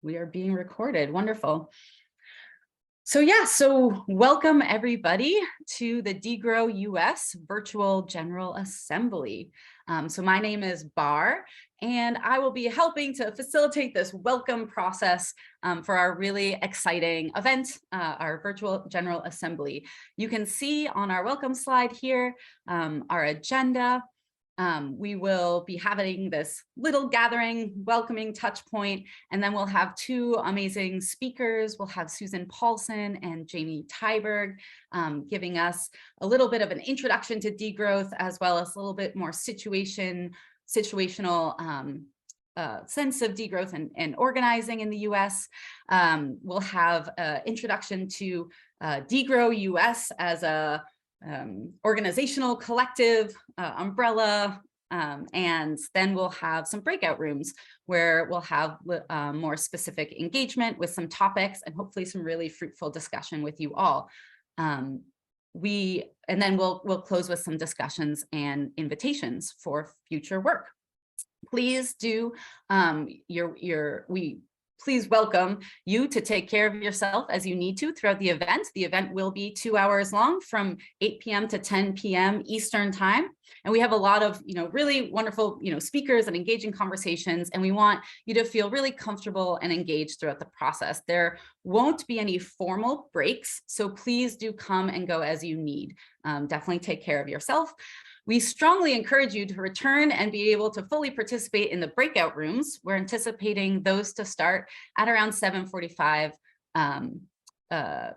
We are being recorded. Wonderful. So welcome everybody to the DegrowUS Virtual General Assembly. So my name is Bar, and I will be helping to facilitate this welcome process for our really exciting event, our Virtual General Assembly. You can see on our welcome slide here our agenda. We will be having this little gathering, welcoming touch point, and then we'll have two amazing speakers. We'll have Susan Paulson and Jamie Tyberg giving us a little bit of an introduction to degrowth, as well as a little bit more situational sense of degrowth and organizing in the US. We'll have an introduction to DegrowUS as a organizational collective umbrella, and then we'll have some breakout rooms where we'll have more specific engagement with some topics and hopefully some really fruitful discussion with you all. And then we'll close with some discussions and invitations for future work. Please do please welcome you to take care of yourself as you need to throughout the event. The event will be 2 hours long from 8 p.m. to 10 p.m. Eastern time. And we have a lot of, really wonderful, speakers and engaging conversations. And we want you to feel really comfortable and engaged throughout the process. There won't be any formal breaks, so please do come and go as you need. Definitely take care of yourself. We strongly encourage you to return and be able to fully participate in the breakout rooms. We're anticipating those to start at around 7:45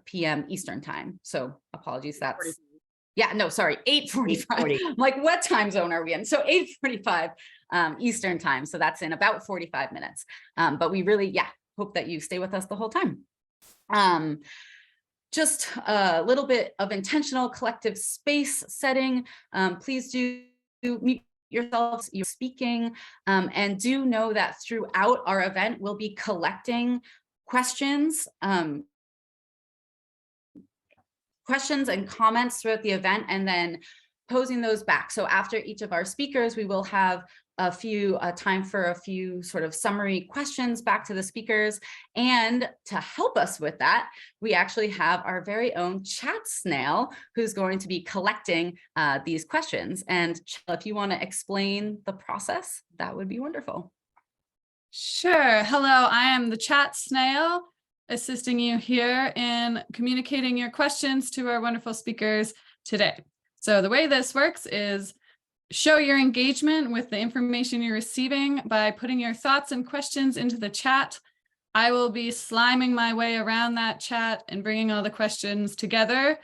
p.m. Eastern time. So apologies, that's, yeah, no, sorry, 8:45. I'm like, what time zone are we in? So 8:45 Eastern time. So that's in about 45 minutes. But we really, hope that you stay with us the whole time. Just a little bit of intentional collective space setting. Please do mute yourselves, you're speaking, and do know that throughout our event, we'll be collecting questions and comments throughout the event, and then posing those back. So after each of our speakers, we will have time for a few sort of summary questions back to the speakers. And to help us with that, we actually have our very own chat snail who's going to be collecting these questions. And if you want to explain the process, that would be wonderful. Sure. Hello, I am the chat snail, assisting you here in communicating your questions to our wonderful speakers today. So the way this works is show your engagement with the information you're receiving by putting your thoughts and questions into the chat. I will be sliming my way around that chat and bringing all the questions together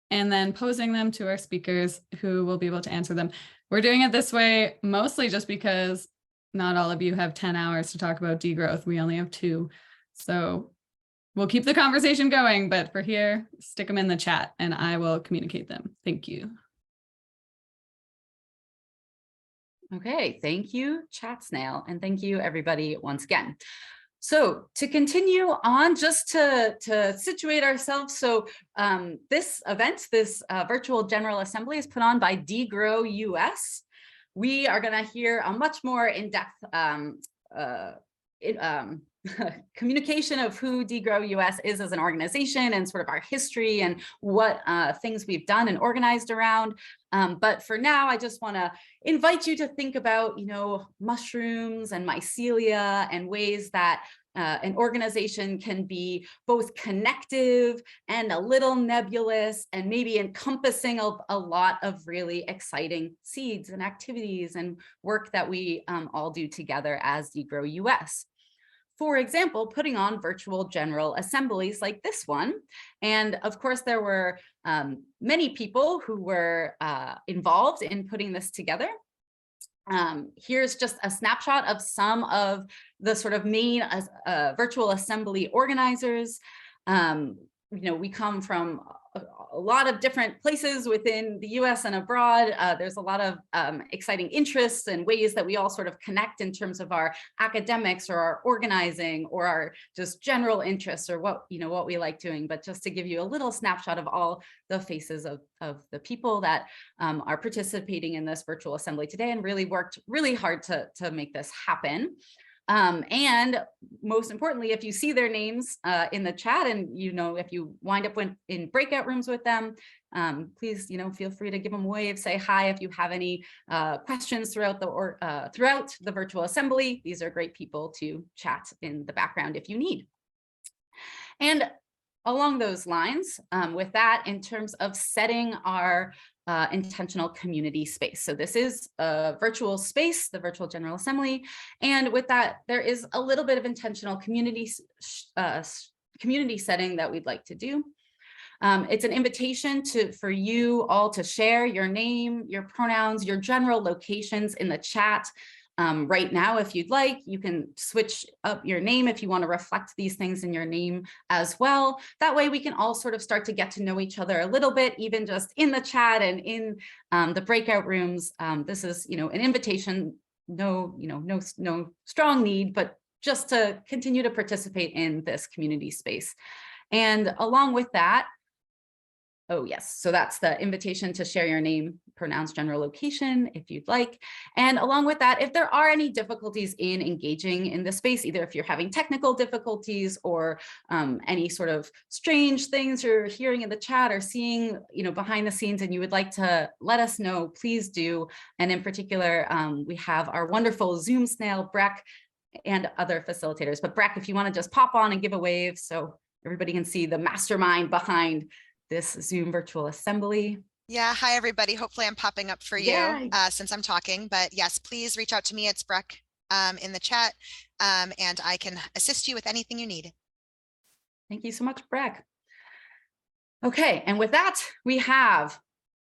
and then posing them to our speakers who will be able to answer them. We're doing it this way mostly just because not all of you have 10 hours to talk about degrowth. We only have 2. So we'll keep the conversation going, but for here, stick them in the chat and I will communicate them. Thank you. Okay, thank you, Chat Snail, and thank you, everybody, once again. So to continue on, just to situate ourselves, so this event, this Virtual General Assembly is put on by DegrowUS. We are going to hear a much more in-depth communication of who DegrowUS is as an organization and sort of our history and what things we've done and organized around. But for now, I just want to invite you to think about, mushrooms and mycelia and ways that an organization can be both connective and a little nebulous and maybe encompassing a lot of really exciting seeds and activities and work that we all do together as DegrowUS. For example, putting on virtual general assemblies like this one. And of course, there were many people who were involved in putting this together. Here's just a snapshot of some of the sort of main virtual assembly organizers. We come from a lot of different places within the US and abroad. There's a lot of exciting interests and ways that we all sort of connect in terms of our academics or our organizing or our just general interests or what we like doing. But just to give you a little snapshot of all the faces of the people that are participating in this virtual assembly today and really worked really hard to make this happen. And most importantly, if you see their names in the chat and, if you wind up in breakout rooms with them, please, feel free to give them a wave, say hi if you have any questions throughout the virtual assembly. These are great people to chat in the background if you need. And along those lines, with that, in terms of setting our intentional community space. So this is a virtual space, the virtual General Assembly. And with that, there is a little bit of intentional community setting that we'd like to do. It's an invitation for you all to share your name, your pronouns, your general locations in the chat. Right now, if you'd like, you can switch up your name if you want to reflect these things in your name as well. That way we can all sort of start to get to know each other a little bit, even just in the chat and in the breakout rooms. This is, an invitation, no strong need, but just to continue to participate in this community space. And along with that, oh, yes. So that's the invitation to share your name, pronouns, general location, if you'd like. And along with that, if there are any difficulties in engaging in the space, either if you're having technical difficulties or any sort of strange things you're hearing in the chat or seeing, behind the scenes, and you would like to let us know, please do. And in particular, we have our wonderful Zoom snail, Breck, and other facilitators. But Breck, if you want to just pop on and give a wave so everybody can see the mastermind behind this Zoom virtual assembly. Yeah, hi everybody. Hopefully I'm popping up for you since I'm talking, but yes, please reach out to me. It's Breck in the chat, and I can assist you with anything you need. Thank you so much, Breck. Okay, and with that, we have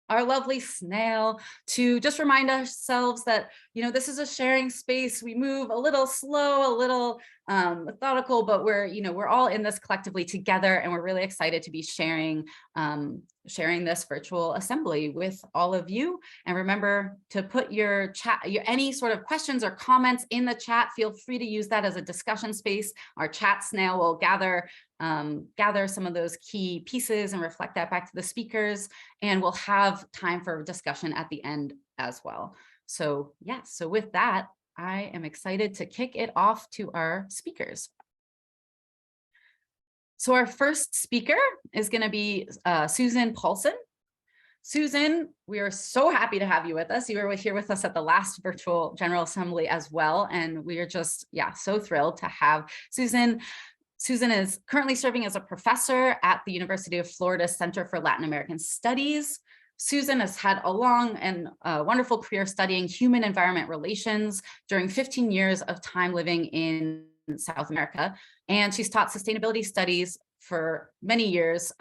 our lovely snail to just remind ourselves that, this is a sharing space. We move a little slow, a little methodical, but we're all in this collectively together, and we're really excited to be sharing this virtual assembly with all of you. And remember to put your any sort of questions or comments in the chat. Feel free to use that as a discussion space. Our chat snail will gather some of those key pieces and reflect that back to the speakers, and we'll have time for discussion at the end as well. So yeah, so with that, I am excited to kick it off to our speakers. So our first speaker is going to be Susan Paulson. Susan, we are so happy to have you with us. You were here with us at the last virtual General Assembly as well, and we are just, so thrilled to have Susan. Susan is currently serving as a professor at the University of Florida Center for Latin American Studies. Susan has had a long and wonderful career studying human environment relations during 15 years of time living in South America. And she's taught sustainability studies for many years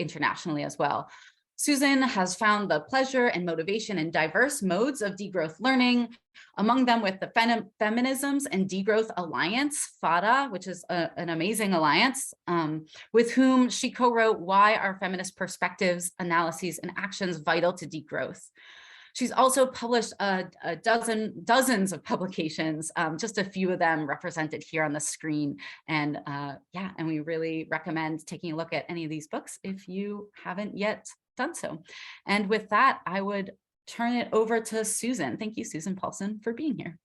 internationally as well. Susan has found the pleasure and motivation in diverse modes of degrowth learning, among them with the Feminisms and Degrowth Alliance, FADA, which is an amazing alliance, with whom she co-wrote Why Are Feminist Perspectives, Analyses, and Actions Vital to Degrowth? She's also published dozens of publications, just a few of them represented here on the screen. And and we really recommend taking a look at any of these books if you haven't yet done so. And with that, I would turn it over to Susan. Thank you, Susan Paulson, for being here.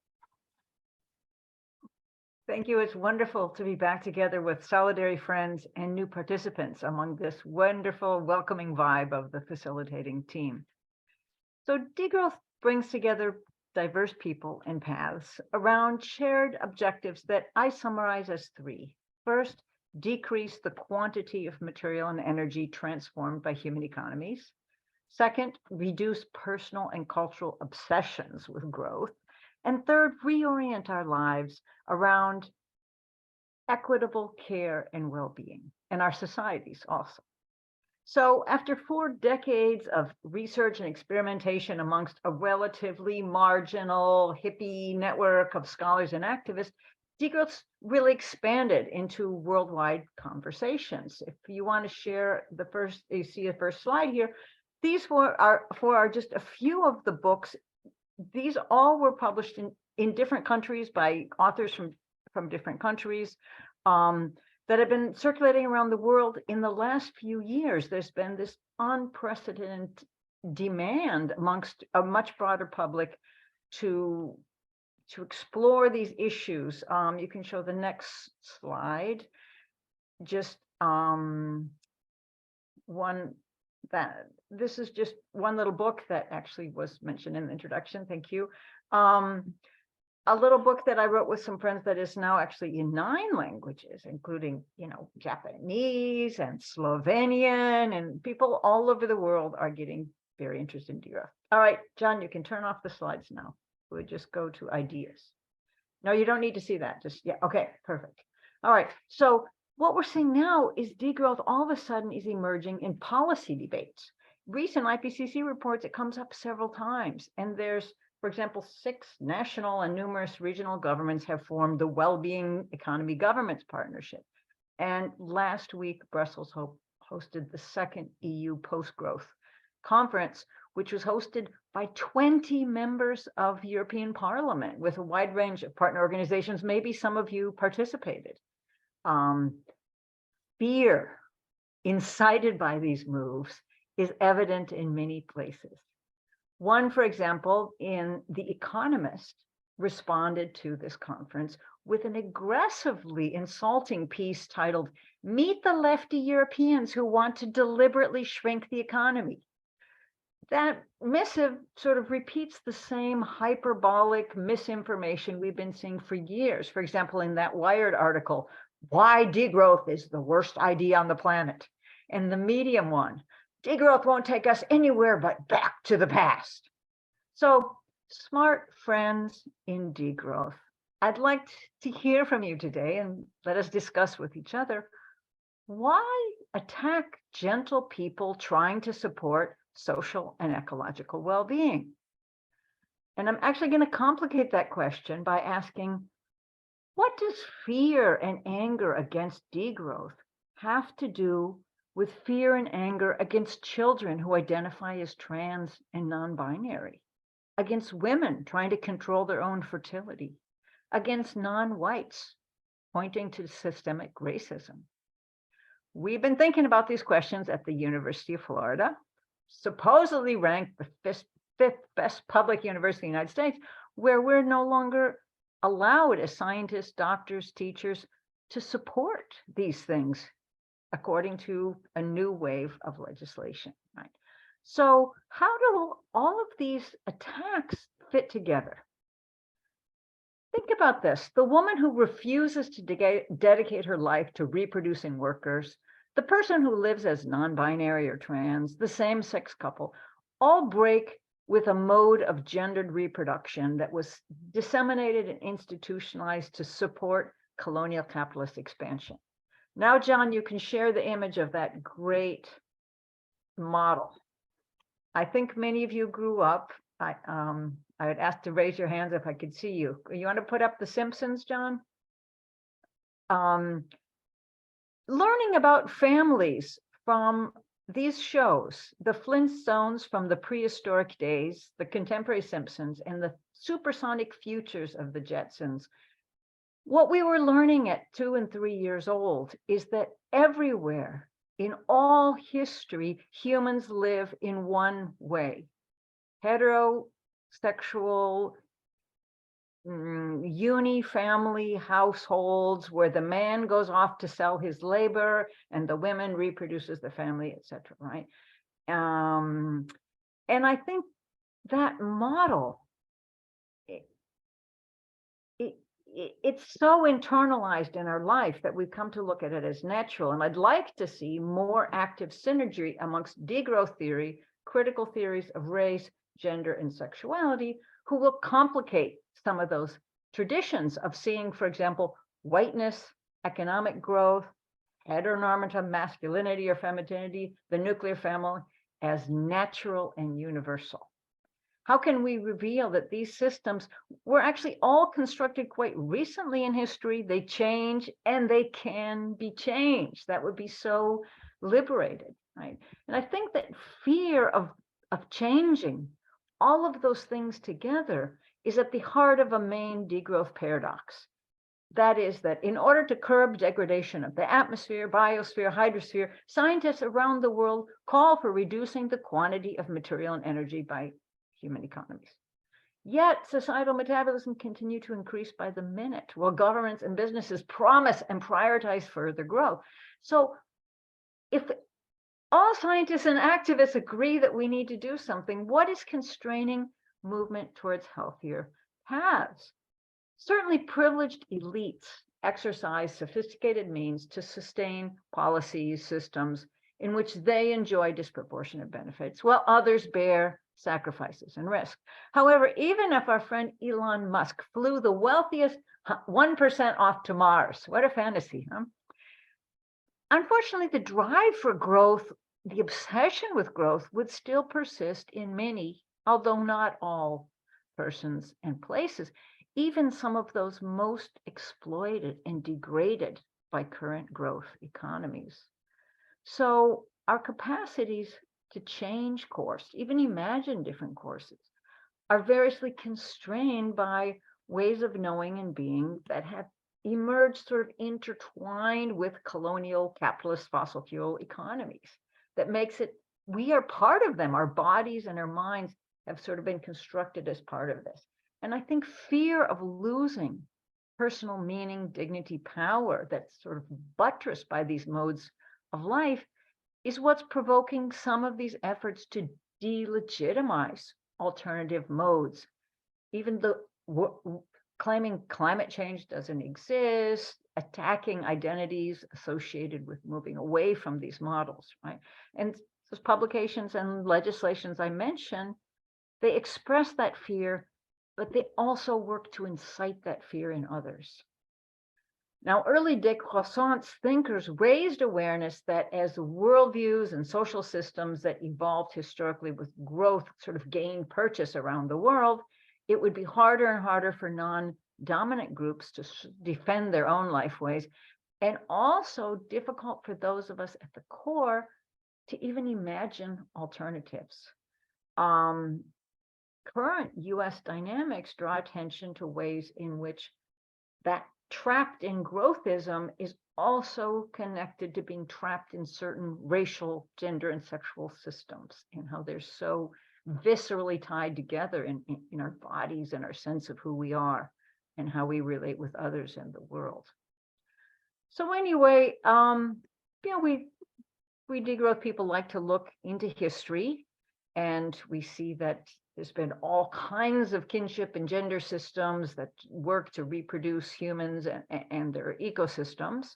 Thank you. It's wonderful to be back together with solidarity friends and new participants among this wonderful, welcoming vibe of the facilitating team. So degrowth brings together diverse people and paths around shared objectives that I summarize as three. First, decrease the quantity of material and energy transformed by human economies. Second, reduce personal and cultural obsessions with growth. And third, reorient our lives around equitable care and well-being, and our societies also. So after 4 decades of research and experimentation amongst a relatively marginal hippie network of scholars and activists, degrowth's really expanded into worldwide conversations. If you want to share the first, you see the first slide here. These are just a few of the books. These all were published in different countries by authors from different countries that have been circulating around the world in the last few years. There's been this unprecedented demand amongst a much broader public to explore these issues. You can show the next slide. Just this is just one little book that actually was mentioned in the introduction. Thank you. A little book that I wrote with some friends that is now actually in 9 languages, including, Japanese and Slovenian, and people all over the world are getting very interested in degrowth. All right, John, you can turn off the slides now. We'll just go to ideas. No, you don't need to see that. Just, yeah, okay, perfect. All right, so what we're seeing now is degrowth all of a sudden is emerging in policy debates. Recent IPCC reports, it comes up several times, and there's, for example, 6 national and numerous regional governments have formed the Wellbeing Economy Governments Partnership. And last week, Brussels hosted the 2nd EU Post-Growth Conference, which was hosted by 20 members of European Parliament with a wide range of partner organizations. Maybe some of you participated. Fear incited by these moves is evident in many places. One, for example, in The Economist, responded to this conference with an aggressively insulting piece titled, "Meet the lefty Europeans who want to deliberately shrink the economy." That missive sort of repeats the same hyperbolic misinformation we've been seeing for years. For example, in that Wired article, "Why degrowth is the worst idea on the planet." And the Medium one, "Degrowth won't take us anywhere but back to the past." So, smart friends in degrowth, I'd like to hear from you today, and let us discuss with each other, why attack gentle people trying to support social and ecological well-being? And I'm actually going to complicate that question by asking, what does fear and anger against degrowth have to do with fear and anger against children who identify as trans and non-binary, against women trying to control their own fertility, against non-whites pointing to systemic racism? We've been thinking about these questions at the University of Florida, supposedly ranked the 5th best public university in the United States, where we're no longer allowed as scientists, doctors, teachers to support these things according to a new wave of legislation, right? So how do all of these attacks fit together? Think about this. The woman who refuses to dedicate her life to reproducing workers, the person who lives as non-binary or trans, the same-sex couple, all break with a mode of gendered reproduction that was disseminated and institutionalized to support colonial capitalist expansion. Now, John, you can share the image of that great model. I think many of you grew up. I would ask to raise your hands if I could see you. You want to put up The Simpsons, John? Learning about families from these shows, the Flintstones from the prehistoric days, the contemporary Simpsons, and the supersonic futures of the Jetsons. What we were learning at 2 and 3 years old is that everywhere in all history, humans live in one way: heterosexual, uni-family households where the man goes off to sell his labor and the women reproduces the family, etc. Right? And I think that model, it's so internalized in our life that we've come to look at it as natural. And I'd like to see more active synergy amongst degrowth theory, critical theories of race, gender, and sexuality, who will complicate some of those traditions of seeing, for example, whiteness, economic growth, heteronormative masculinity or femininity, the nuclear family, as natural and universal. How can we reveal that these systems were actually all constructed quite recently in history? They change and they can be changed. That would be so liberated, right? And I think that fear of changing, all of those things together, is at the heart of a main degrowth paradox. That is that in order to curb degradation of the atmosphere, biosphere, hydrosphere, scientists around the world call for reducing the quantity of material and energy by human economies. Yet societal metabolism continue to increase by the minute, while governments and businesses promise and prioritize further growth. So if all scientists and activists agree that we need to do something, what is constraining movement towards healthier paths? Certainly privileged elites exercise sophisticated means to sustain policies, systems in which they enjoy disproportionate benefits, while others bear sacrifices and risk. However, even if our friend Elon Musk flew the wealthiest 1% off to Mars, what a fantasy, huh? Unfortunately, the drive for growth, the obsession with growth, would still persist in many, although not all, persons and places, even some of those most exploited and degraded by current growth economies. So our capacities to change course, even imagine different courses, are variously constrained by ways of knowing and being that have emerged sort of intertwined with colonial capitalist fossil fuel economies. That makes it, we are part of them. Our bodies and our minds have sort of been constructed as part of this. And I think fear of losing personal meaning, dignity, power that's sort of buttressed by these modes of life is what's provoking some of these efforts to delegitimize alternative modes. Even claiming climate change doesn't exist, attacking identities associated with moving away from these models, right? And those publications and legislations I mentioned, they express that fear, but they also work to incite that fear in others. Now, early décroissance thinkers raised awareness that as the worldviews and social systems that evolved historically with growth sort of gained purchase around the world, it would be harder and harder for non-dominant groups to defend their own lifeways, and also difficult for those of us at the core to even imagine alternatives. Current US dynamics draw attention to ways in which that trapped in growthism is also connected to being trapped in certain racial, gender, and sexual systems, and how they're so viscerally tied together in our bodies and our sense of who we are and how we relate with others in the world. So anyway, we degrowth people like to look into history, and we see that there's been all kinds of kinship and gender systems that work to reproduce humans and their ecosystems.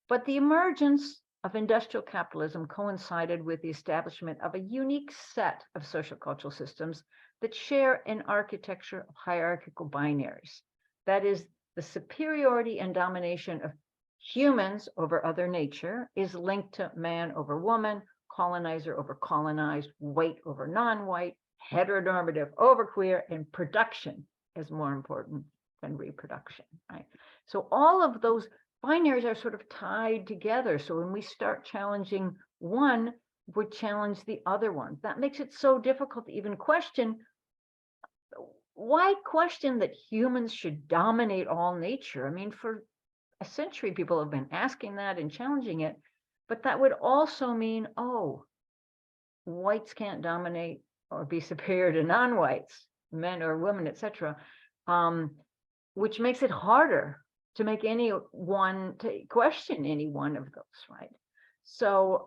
But the emergence of industrial capitalism coincided with the establishment of a unique set of social cultural systems that share an architecture of hierarchical binaries. That is, the superiority and domination of humans over other nature is linked to man over woman, colonizer over colonized, white over non-white, heteronormative over queer, and production is more important than reproduction, right? So all of those binaries are sort of tied together. So when we start challenging one, we challenge the other one. That makes it so difficult to even question. Why question that humans should dominate all nature? I mean, for a century, people have been asking that and challenging it, but that would also mean, oh, whites can't dominate or be superior to non-whites, men or women, etc., which makes it harder to make anyone to question any one of those, right? So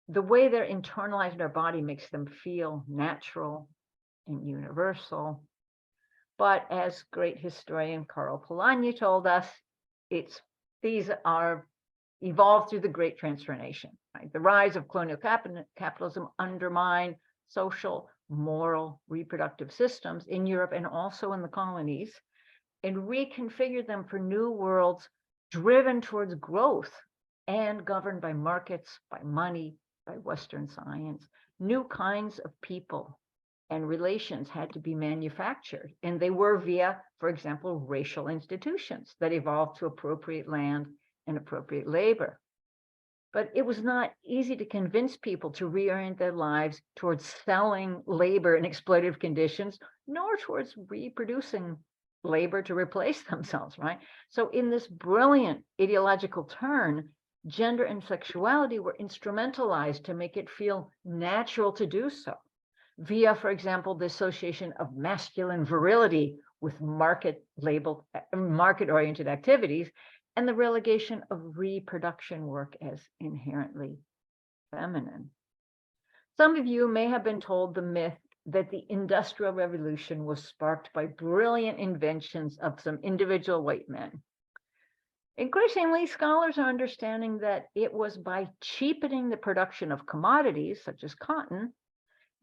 the way they're internalized in our body makes them feel natural and universal. But as great historian Karl Polanyi told us, these are evolved through the Great Transformation, right? The rise of colonial capitalism undermined social, moral, reproductive systems in Europe and also in the colonies, and reconfigured them for new worlds driven towards growth and governed by markets, by money, by Western science, new kinds of people and relations had to be manufactured. And they were via, for example, racial institutions that evolved to appropriate land and appropriate labor. But it was not easy to convince people to reorient their lives towards selling labor in exploitative conditions, nor towards reproducing labor to replace themselves, right? So in this brilliant ideological turn, gender and sexuality were instrumentalized to make it feel natural to do so, via, for example, the association of masculine virility with market-oriented activities, and the relegation of reproduction work as inherently feminine. Some of you may have been told the myth that the Industrial Revolution was sparked by brilliant inventions of some individual white men. Increasingly, scholars are understanding that it was by cheapening the production of commodities, such as cotton,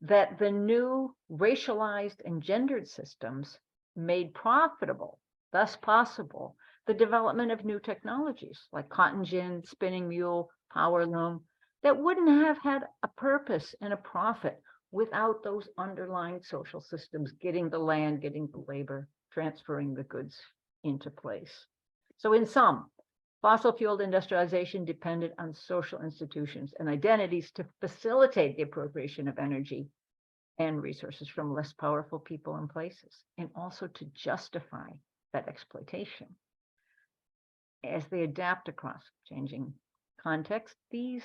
that the new racialized and gendered systems made profitable, thus possible, the development of new technologies like cotton gin, spinning mule, power loom, that wouldn't have had a purpose and a profit without those underlying social systems getting the land, getting the labor, transferring the goods into place. So in sum, fossil fueled industrialization depended on social institutions and identities to facilitate the appropriation of energy and resources from less powerful people and places, and also to justify that exploitation. As they adapt across changing contexts, these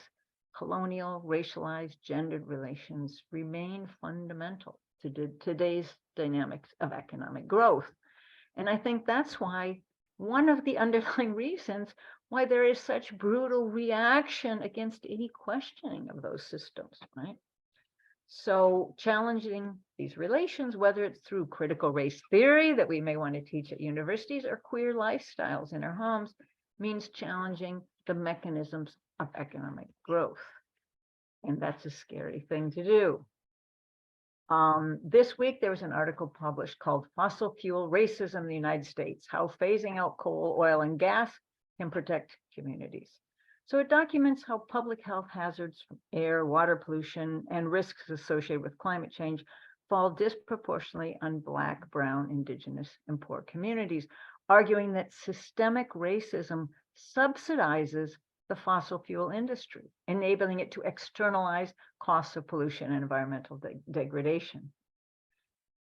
colonial, racialized, gendered relations remain fundamental to today's dynamics of economic growth. And I think that's why one of the underlying reasons why there is such brutal reaction against any questioning of those systems, right? So challenging these relations, whether it's through critical race theory that we may want to teach at universities or queer lifestyles in our homes, means challenging the mechanisms of economic growth. And that's a scary thing to do. This week, there was an article published called Fossil Fuel Racism in the United States, How Phasing Out Coal, Oil, and Gas Can Protect Communities. So it documents how public health hazards from air, water pollution, and risks associated with climate change fall disproportionately on Black, Brown, Indigenous, and poor communities, arguing that systemic racism subsidizes the fossil fuel industry, enabling it to externalize costs of pollution and environmental degradation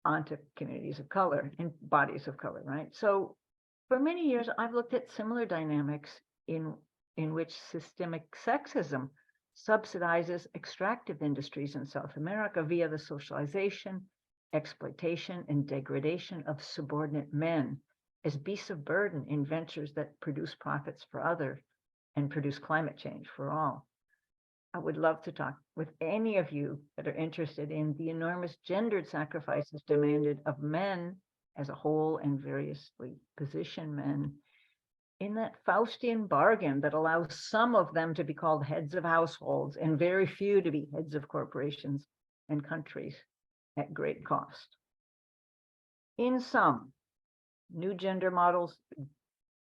onto communities of color and bodies of color, right? So for many years, I've looked at similar dynamics in which systemic sexism subsidizes extractive industries in South America via the socialization, exploitation, and degradation of subordinate men as beasts of burden in ventures that produce profits for others and produce climate change for all. I would love to talk with any of you that are interested in the enormous gendered sacrifices demanded of men as a whole and variously positioned men in that Faustian bargain that allows some of them to be called heads of households and very few to be heads of corporations and countries at great cost. In sum, new gender models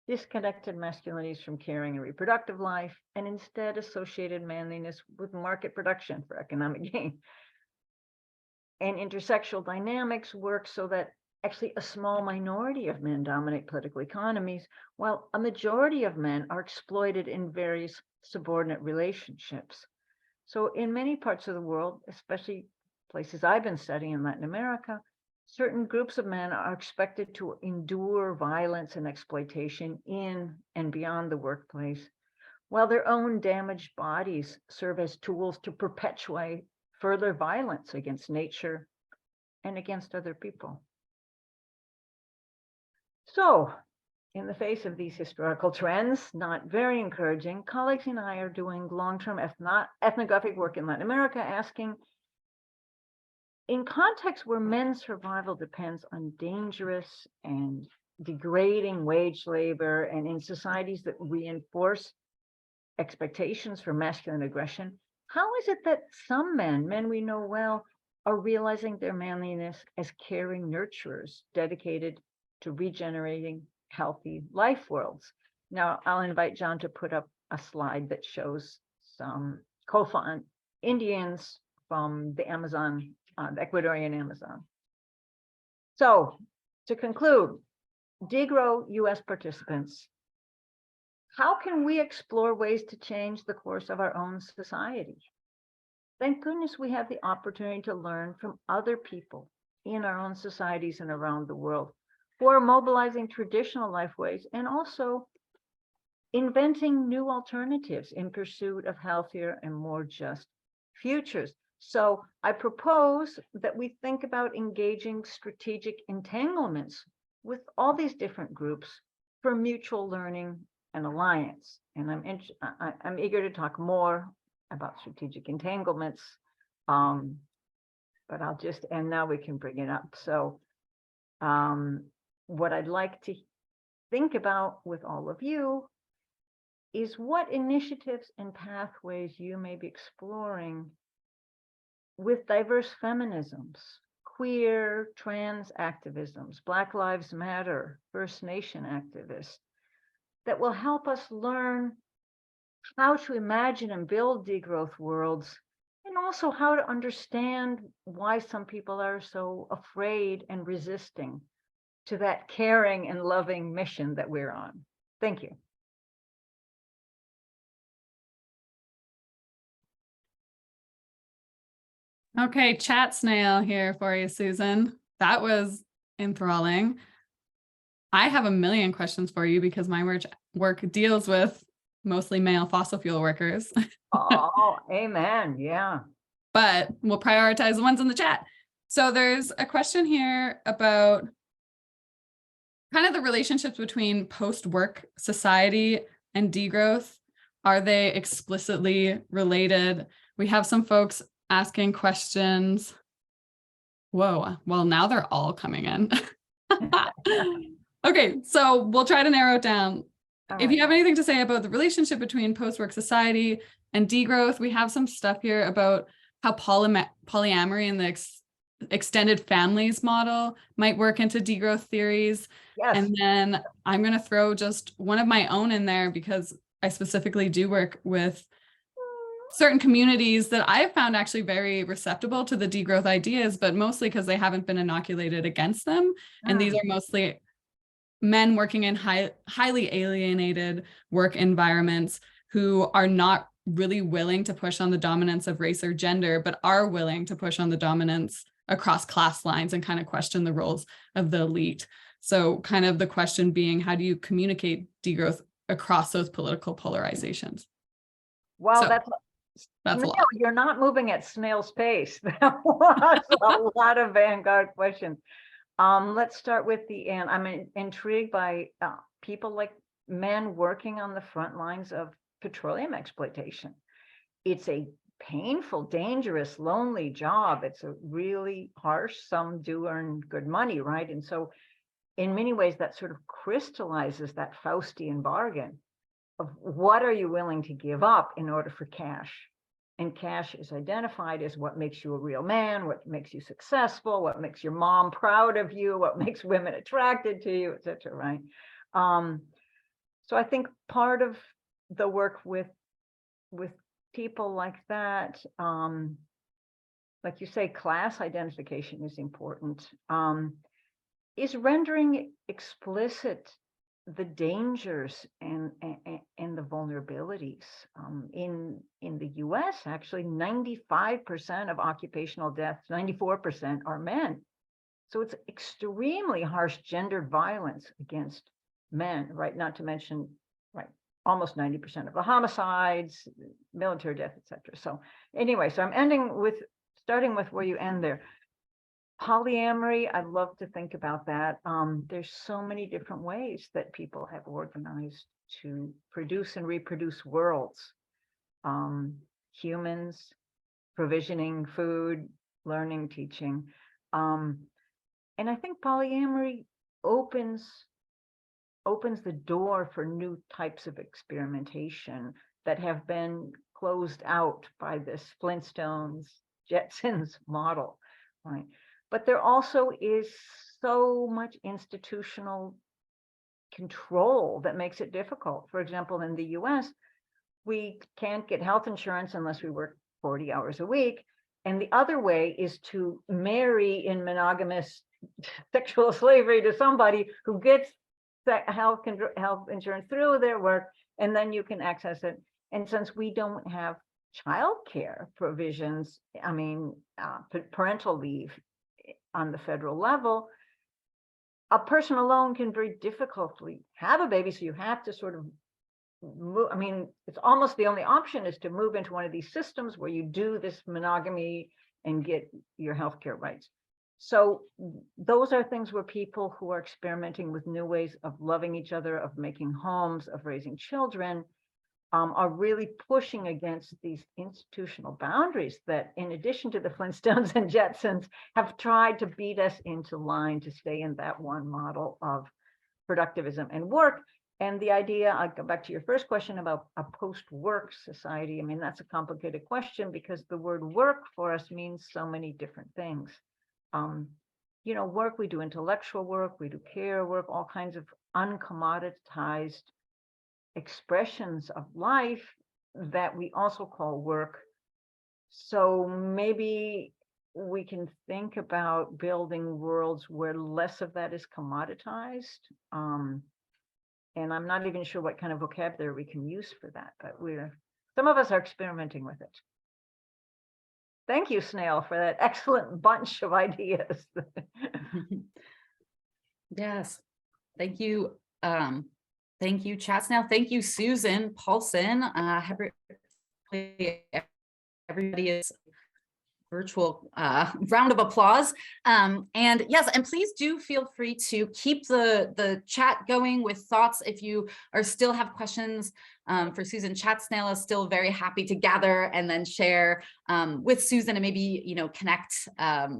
disconnected masculinities from caring and reproductive life, and instead associated manliness with market production for economic gain. And intersexual dynamics work so that actually a small minority of men dominate political economies, while a majority of men are exploited in various subordinate relationships. So in many parts of the world, especially places I've been studying in Latin America, certain groups of men are expected to endure violence and exploitation in and beyond the workplace, while their own damaged bodies serve as tools to perpetuate further violence against nature and against other people. So, in the face of these historical trends, not very encouraging, colleagues and I are doing long-term ethnographic work in Latin America, asking, in contexts where men's survival depends on dangerous and degrading wage labor, and in societies that reinforce expectations for masculine aggression, how is it that some men we know well, are realizing their manliness as caring nurturers dedicated to regenerating healthy life worlds? Now, I'll invite John to put up a slide that shows some Kofan Indians from the Amazon the Ecuadorian Amazon. So to conclude, DegrowUS participants, how can we explore ways to change the course of our own society? Thank goodness we have the opportunity to learn from other people in our own societies and around the world who are mobilizing traditional life ways and also inventing new alternatives in pursuit of healthier and more just futures. So I propose that we think about engaging strategic entanglements with all these different groups for mutual learning and alliance. And I'm eager to talk more about strategic entanglements, but I'll just, and now we can bring it up. So what I'd like to think about with all of you is what initiatives and pathways you may be exploring with diverse feminisms, queer, trans activisms, Black Lives Matter, First Nation activists, that will help us learn how to imagine and build degrowth worlds, and also how to understand why some people are so afraid and resisting to that caring and loving mission that we're on. Thank you. Okay, chat snail here for you, Susan. That was enthralling. I have a million questions for you because my work deals with mostly male fossil fuel workers. Oh, amen. Yeah. But we'll prioritize the ones in the chat. So there's a question here about kind of the relationships between post-work society and degrowth. Are they explicitly related? We have some folks asking questions. Whoa, well, now they're all coming in. Okay, so we'll try to narrow it down. If you have anything to say about the relationship between post-work society and degrowth, we have some stuff here about how polyamory and the extended families model might work into degrowth theories. Yes. And then I'm going to throw just one of my own in there because I specifically do work with certain communities that I've found actually very receptive to the degrowth ideas, but mostly because they haven't been inoculated against them. And these are mostly men working in highly alienated work environments who are not really willing to push on the dominance of race or gender, but are willing to push on the dominance across class lines and kind of question the roles of the elite. So kind of the question being, how do you communicate degrowth across those political polarizations? Wow, So, that's a lot. You're not moving at snail's pace. That was a lot of vanguard questions. Let's start with the end. I'm intrigued by people like men working on the front lines of petroleum exploitation. It's a painful, dangerous, lonely job. It's a really harsh. Some do earn good money, right? And so in many ways that sort of crystallizes that Faustian bargain of what are you willing to give up in order for cash? And cash is identified as what makes you a real man, what makes you successful, what makes your mom proud of you, what makes women attracted to you, et cetera, right? So I think part of the work with people like that, like you say, class identification is important, is rendering explicit the dangers and the vulnerabilities. In the US, actually 95% of occupational deaths, 94% are men. So it's extremely harsh gendered violence against men, right? Not to mention, right, almost 90% of the homicides, military death, et cetera. So anyway, so I'm starting with where you end there. Polyamory, I'd love to think about that. There's so many different ways that people have organized to produce and reproduce worlds. Humans, provisioning food, learning, teaching. And I think polyamory opens the door for new types of experimentation that have been closed out by this Flintstones, Jetsons model, right? But there also is so much institutional control that makes it difficult. For example, in the US, we can't get health insurance unless we work 40 hours a week. And the other way is to marry in monogamous sexual slavery to somebody who gets health insurance through their work, and then you can access it. And since we don't have childcare provisions, I mean, parental leave on the federal level, a person alone can very difficultly have a baby. So you have to sort of move. I mean, it's almost the only option is to move into one of these systems where you do this monogamy and get your healthcare rights. So those are things where people who are experimenting with new ways of loving each other, of making homes, of raising children, are really pushing against these institutional boundaries that, in addition to the Flintstones and Jetsons, have tried to beat us into line to stay in that one model of productivism and work. And the idea, I'll go back to your first question about a post-work society. I mean, that's a complicated question because the word work for us means so many different things. You know, work, we do intellectual work, we do care work, all kinds of uncommoditized expressions of life that we also call work. So maybe we can think about building worlds where less of that is commoditized. And I'm not even sure what kind of vocabulary we can use for that, but some of us are experimenting with it. Thank you, Snail, for that excellent bunch of ideas. Yes, thank you. Thank you, Chat Snail. Thank you, Susan Paulson. Everybody is virtual round of applause. And yes, and please do feel free to keep the chat going with thoughts. If you still have questions for Susan, Chat Snail is still very happy to gather and then share with Susan and maybe, you know, connect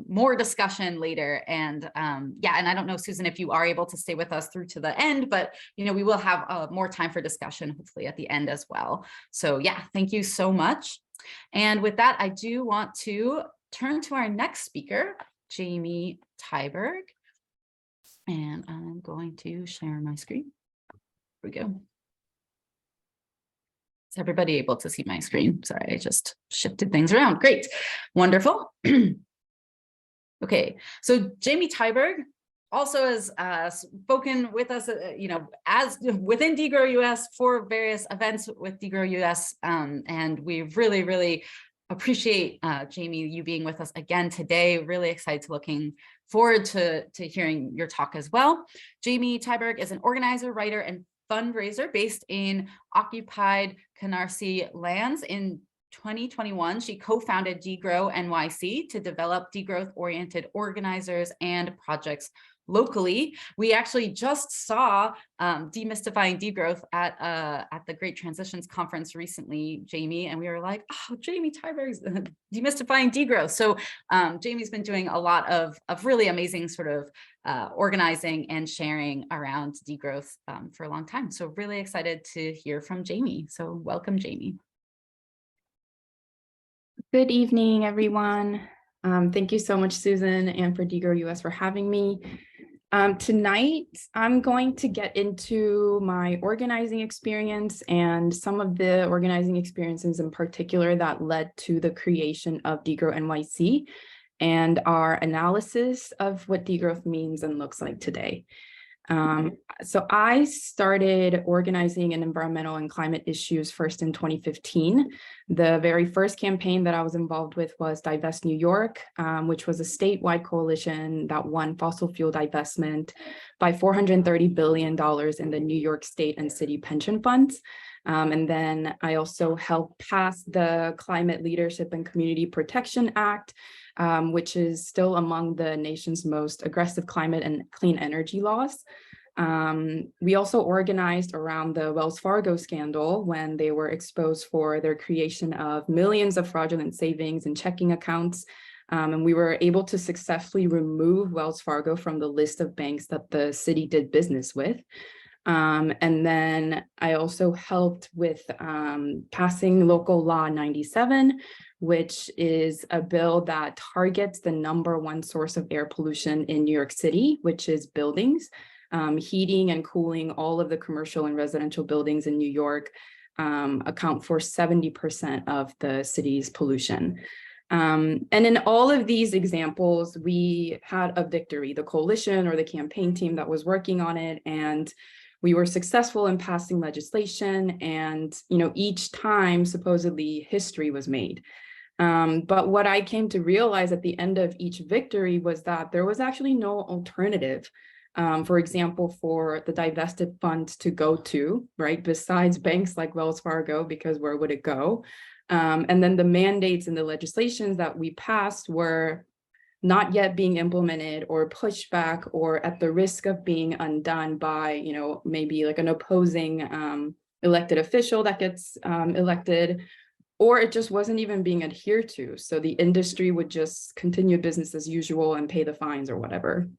more discussion later. And yeah, and I don't know, Susan, if you are able to stay with us through to the end, but, you know, we will have more time for discussion, hopefully at the end as well. So yeah, thank you so much. And with that, I do want to turn to our next speaker, Jamie Tyberg. And I'm going to share my screen. Here we go. Is everybody able to see my screen? Sorry, I just shifted things around. Great. Wonderful. Okay, so Jamie Tyberg also has spoken with us, you know, as within DegrowUS for various events with DegrowUS, and we really, really appreciate Jamie, you being with us again today. Really excited to looking forward to hearing your talk as well. Jamie Tyberg is an organizer, writer, and fundraiser based in occupied Canarsie lands. In 2021, she co-founded DegrowNYC to develop degrowth-oriented organizers and projects locally. We actually just saw Demystifying Degrowth at the Great Transitions Conference recently, Jamie, and we were like, oh, Jamie Tyberg's Demystifying Degrowth. So Jamie's been doing a lot of really amazing sort of organizing and sharing around degrowth for a long time. So really excited to hear from Jamie. So welcome, Jamie. Good evening, everyone. Thank you so much, Susan, and for DegrowUS for having me. Tonight, I'm going to get into my organizing experience and some of the organizing experiences in particular that led to the creation of DegrowNYC and our analysis of what degrowth means and looks like today. So I started organizing in environmental and climate issues first in 2015. The very first campaign that I was involved with was Divest New York, which was a statewide coalition that won fossil fuel divestment by $430 billion in the New York State and city pension funds. And then I also helped pass the Climate Leadership and Community Protection Act, which is still among the nation's most aggressive climate and clean energy laws. We also organized around the Wells Fargo scandal when they were exposed for their creation of millions of fraudulent savings and checking accounts. And we were able to successfully remove Wells Fargo from the list of banks that the city did business with. And then I also helped with passing Local Law 97, which is a bill that targets the #1 source of air pollution in New York City, which is buildings. Heating and cooling all of the commercial and residential buildings in New York account for 70% of the city's pollution. And in all of these examples, we had a victory, the coalition or the campaign team that was working on it, and we were successful in passing legislation, and each time supposedly history was made. But what I came to realize at the end of each victory was that there was actually no alternative, for example, for the divested funds to go to, right, besides banks like Wells Fargo, because where would it go? And then the mandates and the legislations that we passed were not yet being implemented or pushed back or at the risk of being undone by, maybe like an opposing elected official that gets elected, or it just wasn't even being adhered to. So the industry would just continue business as usual and pay the fines or whatever.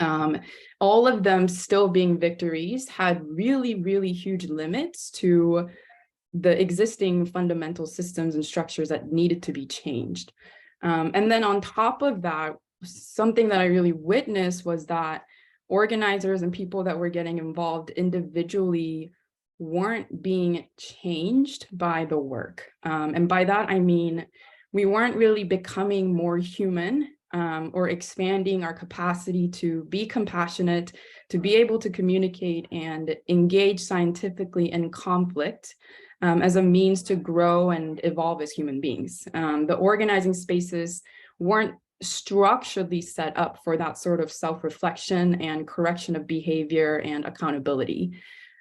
All of them still being victories had really, really huge limits to the existing fundamental systems and structures that needed to be changed. And then on top of that, something that I really witnessed was that organizers and people that were getting involved individually weren't being changed by the work. And by that, I mean, we weren't really becoming more human or expanding our capacity to be compassionate, to be able to communicate and engage scientifically in conflict as a means to grow and evolve as human beings. The organizing spaces weren't structurally set up for that sort of self-reflection and correction of behavior and accountability.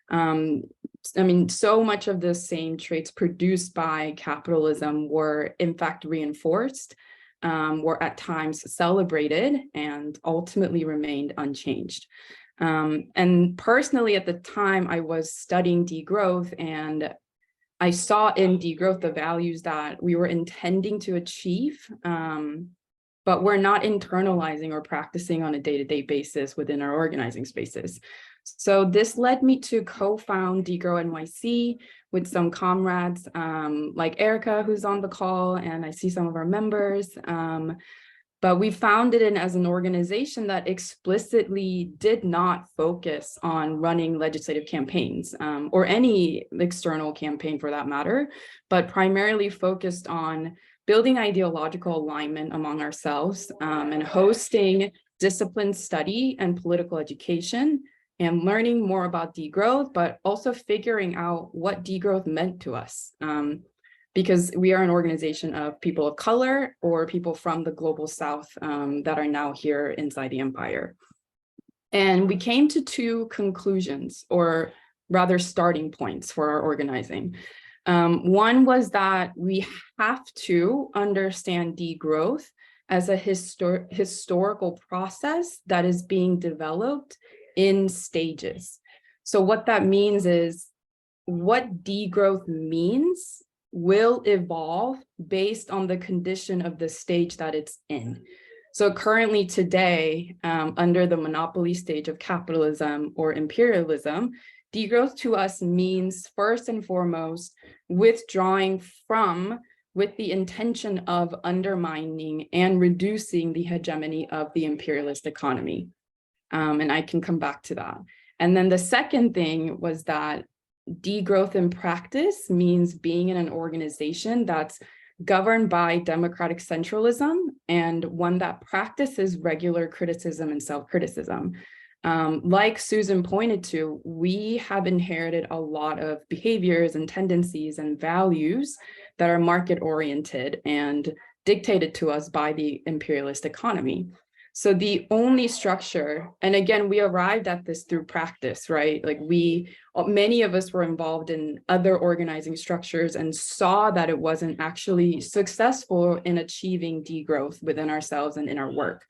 I mean, so much of the same traits produced by capitalism were in fact reinforced, were at times celebrated, and ultimately remained unchanged. And personally, at the time, I was studying degrowth, and I saw in degrowth the values that we were intending to achieve, but we're not internalizing or practicing on a day-to-day basis within our organizing spaces. So this led me to co-found Degrow NYC with some comrades like Erica, who's on the call, and I see some of our members. But we founded it as an organization that explicitly did not focus on running legislative campaigns or any external campaign for that matter, but primarily focused on building ideological alignment among ourselves and hosting disciplined study and political education and learning more about degrowth, but also figuring out what degrowth meant to us. Because we are an organization of people of color or people from the global South that are now here inside the empire. And we came to two conclusions, or rather starting points for our organizing. One was that we have to understand degrowth as a historical process that is being developed in stages. So what that means is what degrowth means will evolve based on the condition of the stage that it's in. So currently today, under the monopoly stage of capitalism or imperialism, degrowth to us means first and foremost withdrawing from with the intention of undermining and reducing the hegemony of the imperialist economy. And I can come back to that. And then the second thing was that degrowth in practice means being in an organization that's governed by democratic centralism and one that practices regular criticism and self-criticism. Like Susan pointed to, we have inherited a lot of behaviors and tendencies and values that are market-oriented and dictated to us by the imperialist economy. So the only structure, and again, we arrived at this through practice, right? Like many of us were involved in other organizing structures and saw that it wasn't actually successful in achieving degrowth within ourselves and in our work.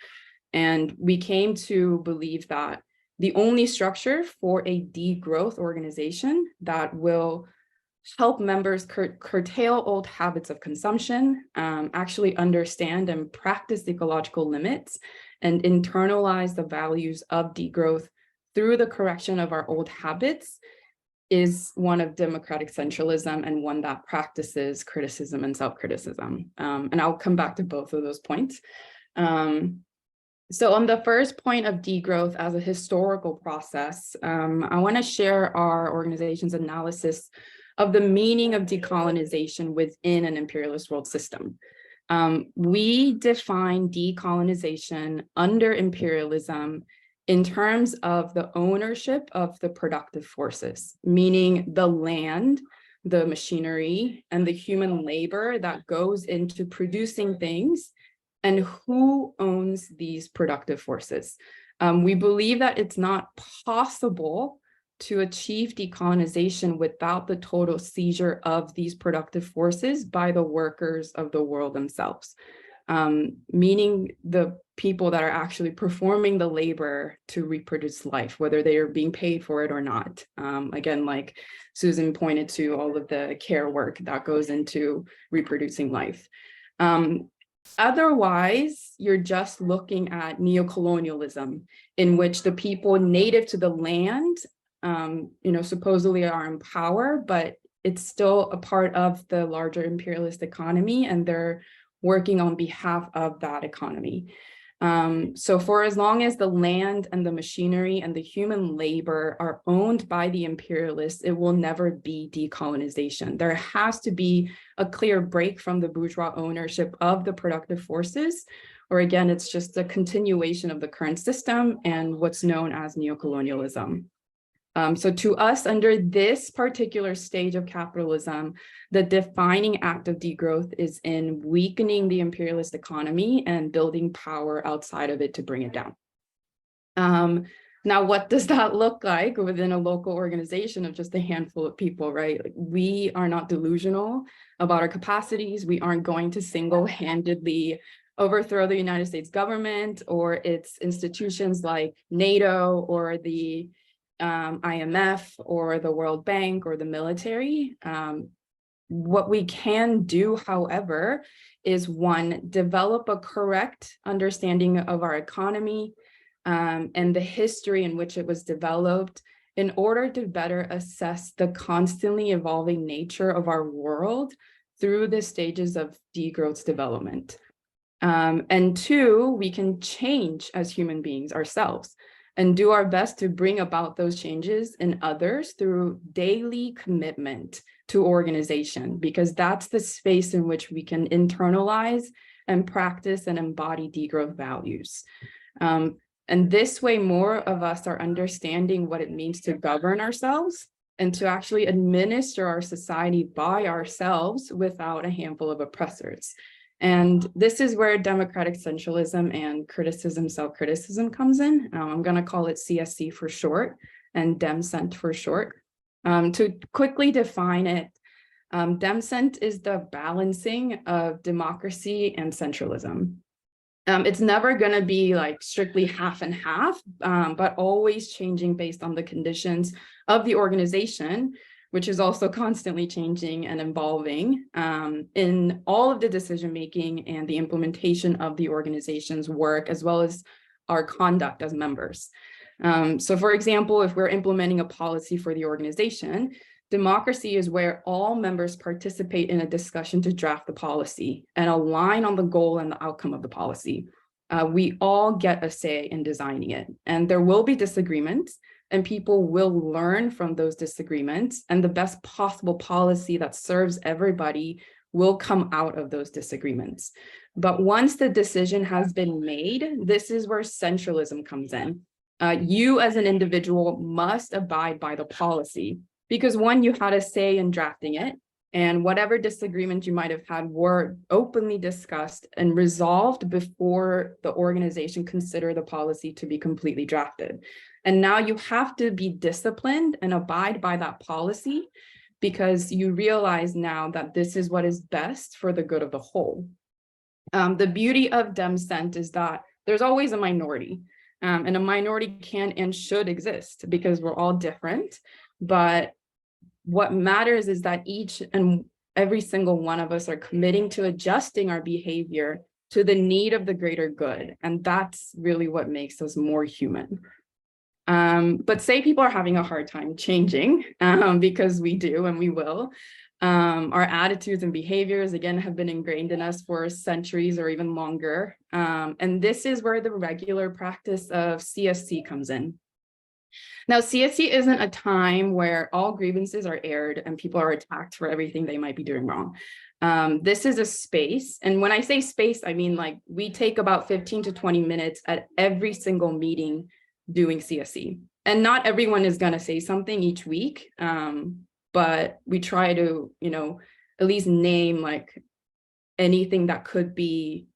And we came to believe that the only structure for a degrowth organization that will help members curtail old habits of consumption, actually understand and practice ecological limits, and internalize the values of degrowth through the correction of our old habits is one of democratic centralism and one that practices criticism and self-criticism. And I'll come back to both of those points. So on the first point of degrowth as a historical process, I want to share our organization's analysis of the meaning of decolonization within an imperialist world system. We define decolonization under imperialism in terms of the ownership of the productive forces, meaning the land, the machinery, and the human labor that goes into producing things, and who owns these productive forces. We believe that it's not possible to achieve decolonization without the total seizure of these productive forces by the workers of the world themselves, meaning the people that are actually performing the labor to reproduce life, whether they are being paid for it or not. Again, like Susan pointed to, all of the care work that goes into reproducing life. Otherwise, you're just looking at neocolonialism, in which the people native to the land supposedly are in power, but it's still a part of the larger imperialist economy, and they're working on behalf of that economy. So for as long as the land and the machinery and the human labor are owned by the imperialists, it will never be decolonization. There has to be a clear break from the bourgeois ownership of the productive forces, or again, it's just a continuation of the current system and what's known as neocolonialism. So to us, under this particular stage of capitalism, the defining act of degrowth is in weakening the imperialist economy and building power outside of it to bring it down. Now, what does that look like within a local organization of just a handful of people, right? Like, we are not delusional about our capacities. We aren't going to single-handedly overthrow the United States government or its institutions like NATO or the IMF or the World Bank or the military. What we can do, however, is one, develop a correct understanding of our economy and the history in which it was developed in order to better assess the constantly evolving nature of our world through the stages of degrowth development. And two, we can change as human beings ourselves and do our best to bring about those changes in others through daily commitment to organization, because that's the space in which we can internalize and practice and embody degrowth values. And this way, more of us are understanding what it means to govern ourselves and to actually administer our society by ourselves without a handful of oppressors. And this is where democratic centralism and criticism, self-criticism comes in. I'm going to call it CSC for short and DemCent for short. To quickly define it, DemCent is the balancing of democracy and centralism. It's never going to be like strictly half and half, but always changing based on the conditions of the organization, which is also constantly changing and evolving in all of the decision-making and the implementation of the organization's work, as well as our conduct as members. So for example, if we're implementing a policy for the organization, democracy is where all members participate in a discussion to draft the policy and align on the goal and the outcome of the policy. We all get a say in designing it, and there will be disagreements, and people will learn from those disagreements, and the best possible policy that serves everybody will come out of those disagreements. But once the decision has been made, this is where centralism comes in. You as an individual must abide by the policy, because one, you had a say in drafting it, and whatever disagreements you might have had were openly discussed and resolved before the organization considered the policy to be completely drafted. And now you have to be disciplined and abide by that policy, because you realize now that this is what is best for the good of the whole. The beauty of DemCent is that there's always a minority, and a minority can and should exist because we're all different. But what matters is that each and every single one of us are committing to adjusting our behavior to the need of the greater good. And that's really what makes us more human. But say people are having a hard time changing, because we do and we will. Our attitudes and behaviors, again, have been ingrained in us for centuries or even longer. And this is where the regular practice of CSC comes in. Now, CSC isn't a time where all grievances are aired and people are attacked for everything they might be doing wrong. This is a space. And when I say space, I mean like we take about 15 to 20 minutes at every single meeting doing CSE. And not everyone is going to say something each week, but we try to, at least name like anything that could be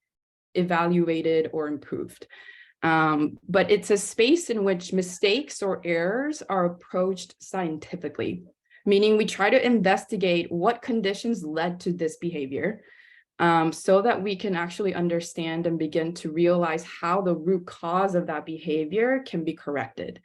evaluated or improved. But it's a space in which mistakes or errors are approached scientifically, meaning we try to investigate what conditions led to this behavior, so that we can actually understand and begin to realize how the root cause of that behavior can be corrected.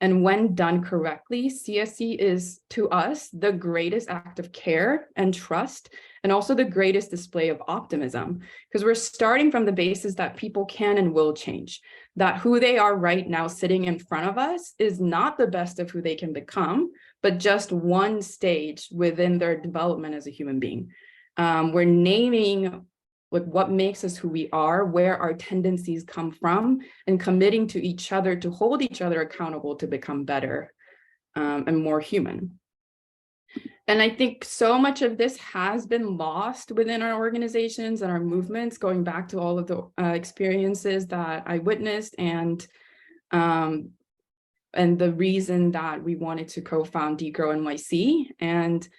And when done correctly, CSE is, to us, the greatest act of care and trust, and also the greatest display of optimism, because we're starting from the basis that people can and will change, that who they are right now sitting in front of us is not the best of who they can become, but just one stage within their development as a human being. We're naming what makes us who we are, where our tendencies come from, and committing to each other to hold each other accountable to become better and more human. And I think so much of this has been lost within our organizations and our movements, going back to all of the experiences that I witnessed and the reason that we wanted to co-found DegrowNYC. And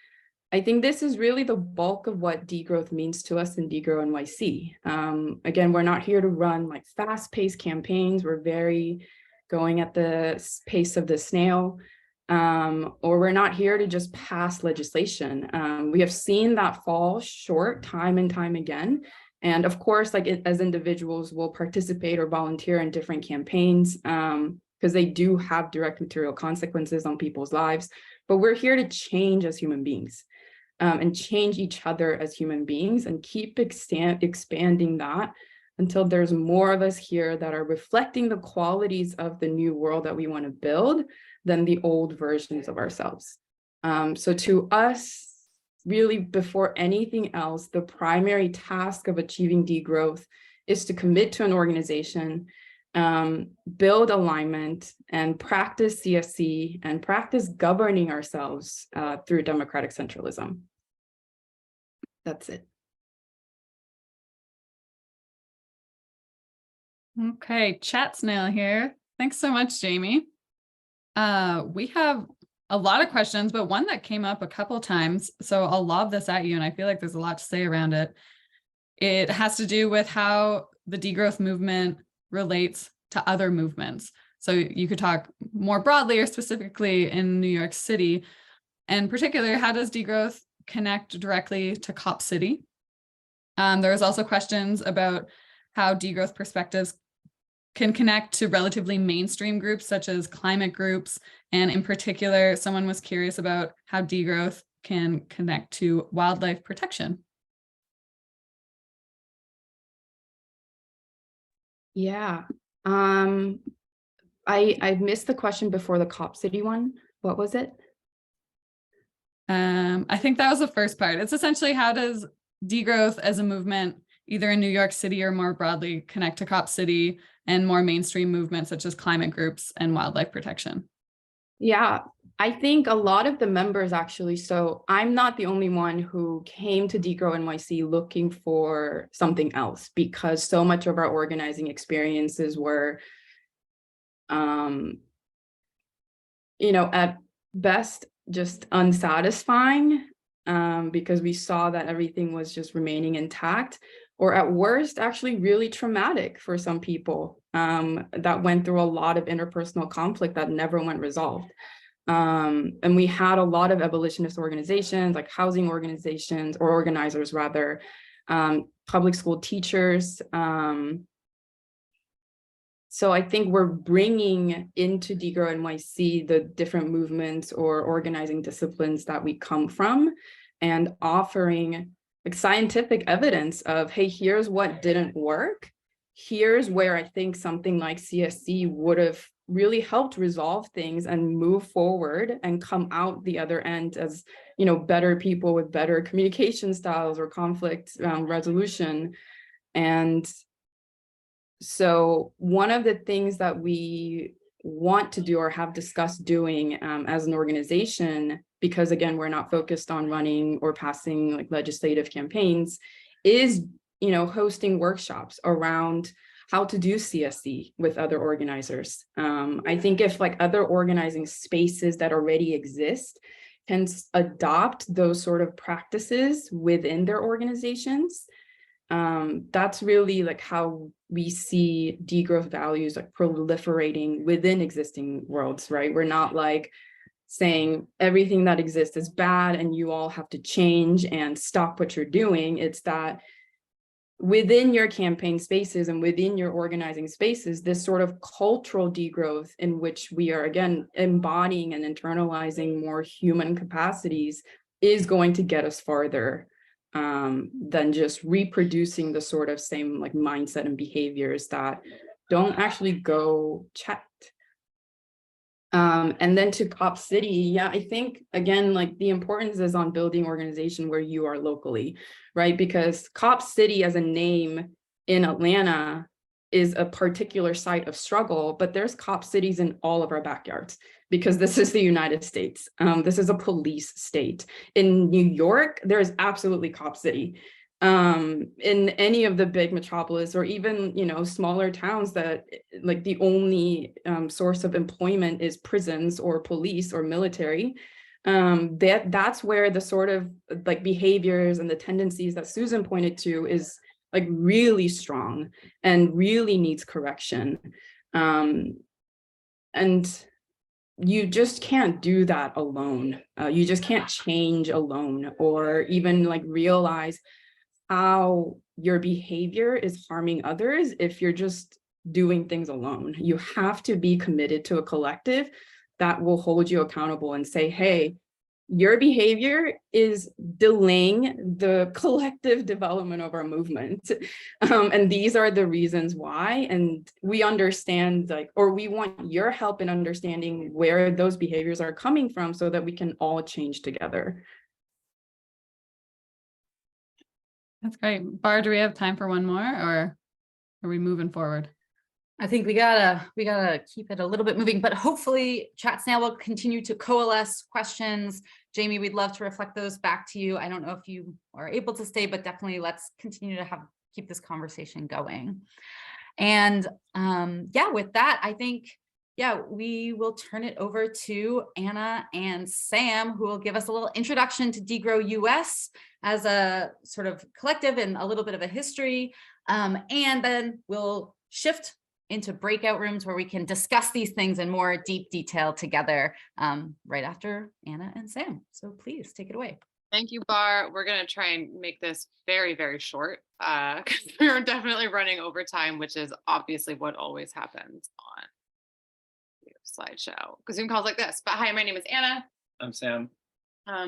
I think this is really the bulk of what degrowth means to us in DegrowNYC. Again, we're not here to run like fast-paced campaigns. We're very going at the pace of the snail, or we're not here to just pass legislation. We have seen that fall short time and time again. And of course, like as individuals, we'll participate or volunteer in different campaigns because they do have direct material consequences on people's lives. But we're here to change as human beings. And change each other as human beings and keep expanding that until there's more of us here that are reflecting the qualities of the new world that we want to build than the old versions of ourselves. So to us, really before anything else, the primary task of achieving degrowth is to commit to an organization, build alignment, and practice CSE and practice governing ourselves through democratic centralism. That's it. Okay, chat snail here. Thanks so much, Jamie. We have a lot of questions, but one that came up a couple times, so I'll lob this at you, and I feel like there's a lot to say around it. It has to do with how the degrowth movement relates to other movements. So you could talk more broadly or specifically in New York City. In particular, how does degrowth connect directly to Cop City? There was also questions about how degrowth perspectives can connect to relatively mainstream groups such as climate groups. And in particular, someone was curious about how degrowth can connect to wildlife protection. Yeah, I missed the question before the Cop City one. What was it? I think that was the first part. It's essentially, how does degrowth as a movement, either in New York City or more broadly, connect to Cop City and more mainstream movements such as climate groups and wildlife protection? Yeah, I think a lot of the members actually, so I'm not the only one who came to DegrowNYC looking for something else, because so much of our organizing experiences were, at best, just unsatisfying, because we saw that everything was just remaining intact, or at worst, actually really traumatic for some people that went through a lot of interpersonal conflict that never went resolved. And we had a lot of abolitionist organizations, like housing organizations, or organizers rather, public school teachers. So I think we're bringing into DegrowNYC the different movements or organizing disciplines that we come from, and offering like scientific evidence of, hey, here's what didn't work. Here's where I think something like CSE would have really helped resolve things and move forward and come out the other end as, better people with better communication styles or conflict resolution. And so one of the things that we want to do or have discussed doing as an organization because again, we're not focused on running or passing like legislative campaigns, is, you know, hosting workshops around how to do CSC with other organizers. I think if like other organizing spaces that already exist can adopt those sort of practices within their organizations, that's really like how we see degrowth values like proliferating within existing worlds, right? We're not like saying everything that exists is bad and you all have to change and stop what you're doing. It's that within your campaign spaces and within your organizing spaces, this sort of cultural degrowth in which we are, again, embodying and internalizing more human capacities is going to get us farther than just reproducing the sort of same like mindset and behaviors that don't actually go checked. And then to Cop City, yeah, I think, again, like the importance is on building organization where you are locally, right? Because Cop City as a name in Atlanta is a particular site of struggle, but there's Cop Cities in all of our backyards because this is the United States. This is a police state. In New York, there is absolutely Cop City. In any of the big metropolis or even, you know, smaller towns that like the only source of employment is prisons or police or military, that's where the sort of like behaviors and the tendencies that Susan pointed to is like really strong and really needs correction. And you just can't do that alone. You just can't change alone or even like realize how your behavior is harming others if you're just doing things alone. You have to be committed to a collective that will hold you accountable and say, hey, your behavior is delaying the collective development of our movement. And these are the reasons why. And we understand, like, or we want your help in understanding where those behaviors are coming from so that we can all change together. That's great. Bar, do we have time for one more or are we moving forward? I think we gotta keep it a little bit moving, but hopefully Chat Snail will continue to coalesce questions. Jamie, we'd love to reflect those back to you. I don't know if you are able to stay, but definitely let's continue to keep this conversation going. And yeah, with that, I think, yeah, we will turn it over to Anna and Sam, who will give us a little introduction to DegrowUS as a sort of collective and a little bit of a history. And then we'll shift into breakout rooms where we can discuss these things in more deep detail together right after Anna and Sam. So please take it away. Thank you, Bar. We're going to try and make this very, very short because we're definitely running over time, which is obviously what always happens on slideshow because Zoom calls like this. But hi, my name is Anna. I'm Sam.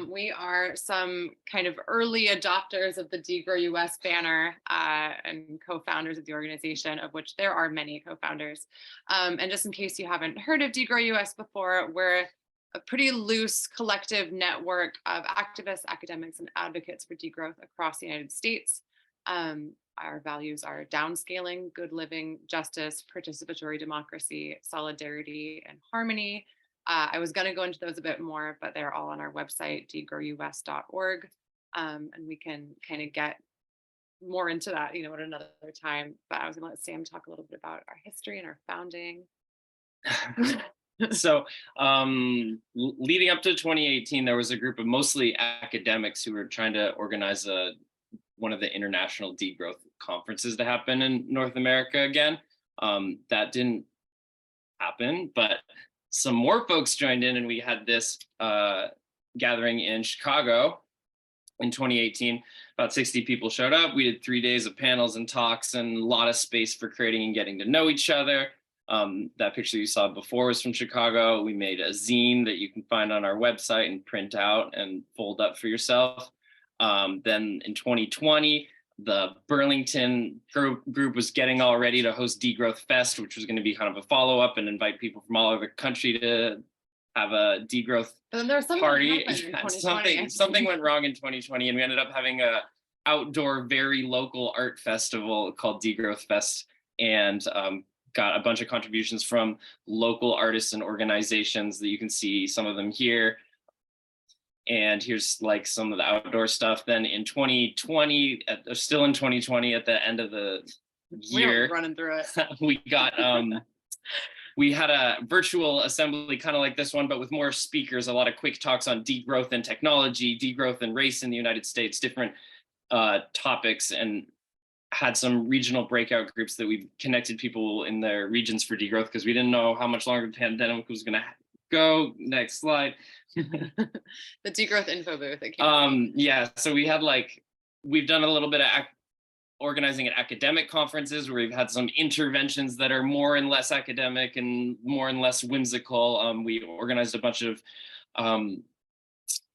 We are some kind of early adopters of the DegrowUS banner and co-founders of the organization, of which there are many co-founders. And just in case you haven't heard of DegrowUS before, we're a pretty loose collective network of activists, academics, and advocates for degrowth across the United States. Our values are downscaling, good living, justice, participatory democracy, solidarity, and harmony. I was going to go into those a bit more, but they're all on our website, DegrowUS.org. And we can kind of get more into that, you know, at another time. But I was going to let Sam talk a little bit about our history and our founding. So leading up to 2018, there was a group of mostly academics who were trying to organize one of the international degrowth conferences to happen in North America again. That didn't happen, but some more folks joined in and we had this gathering in Chicago in 2018. About 60 people showed up. We did 3 days of panels and talks and a lot of space for creating and getting to know each other. That picture you saw before was from Chicago. We made a zine that you can find on our website and print out and fold up for yourself. Then in 2020, the Burlington group was getting all ready to host Degrowth Fest, which was going to be kind of a follow-up and invite people from all over the country to have a degrowth party. Something went wrong in 2020, and we ended up having a outdoor, very local art festival called Degrowth Fest, and got a bunch of contributions from local artists and organizations that you can see some of them here. And here's like some of the outdoor stuff. Then in 2020, still in 2020, at the end of the year, running through it. we got we had a virtual assembly kind of like this one, but with more speakers, a lot of quick talks on degrowth and technology, degrowth and race in the United States, different topics, and had some regional breakout groups that we connected people in their regions for degrowth because we didn't know how much longer the pandemic was going to go. Next slide. The degrowth info booth. Yeah, so we had we've done a little bit of organizing at academic conferences where we've had some interventions that are more and less academic and more and less whimsical. We organized a bunch of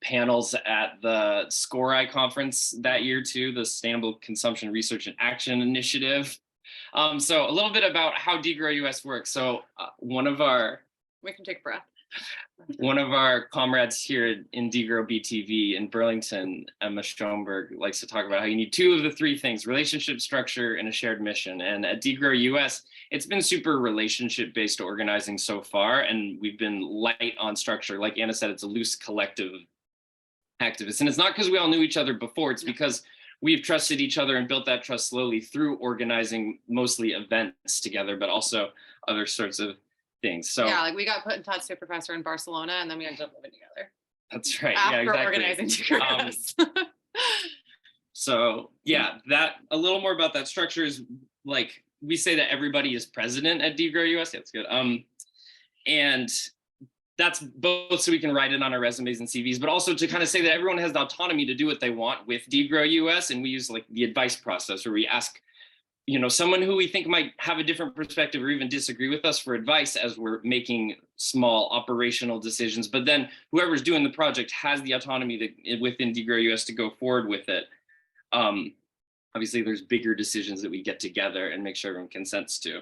panels at the SCORI conference that year too, the Sustainable Consumption Research and Action Initiative. So a little bit about how DegrowUS works. So we can take a breath. One of our comrades here in Degrow BTV in Burlington, Emma Schoenberg, likes to talk about how you need two of the three things: relationship, structure, and a shared mission. And at DegrowUS, it's been super relationship-based organizing so far, and we've been light on structure. Like Anna said, it's a loose collective of activists. And it's not because we all knew each other before, it's because we've trusted each other and built that trust slowly through organizing mostly events together, but also other sorts of things. So yeah, we got put in touch with a professor in Barcelona, and then we ended up living together. That's right. After yeah, exactly. Organizing DegrowUS. So yeah, that a little more about that structure is we say that everybody is president at DegrowUS. That's good. And that's both so we can write it on our resumes and CVs, but also to kind of say that everyone has the autonomy to do what they want with DegrowUS. And we use the advice process where we ask someone who we think might have a different perspective or even disagree with us for advice as we're making small operational decisions. But then whoever's doing the project has the autonomy within DegrowUS to go forward with it. Obviously, there's bigger decisions that we get together and make sure everyone consents to.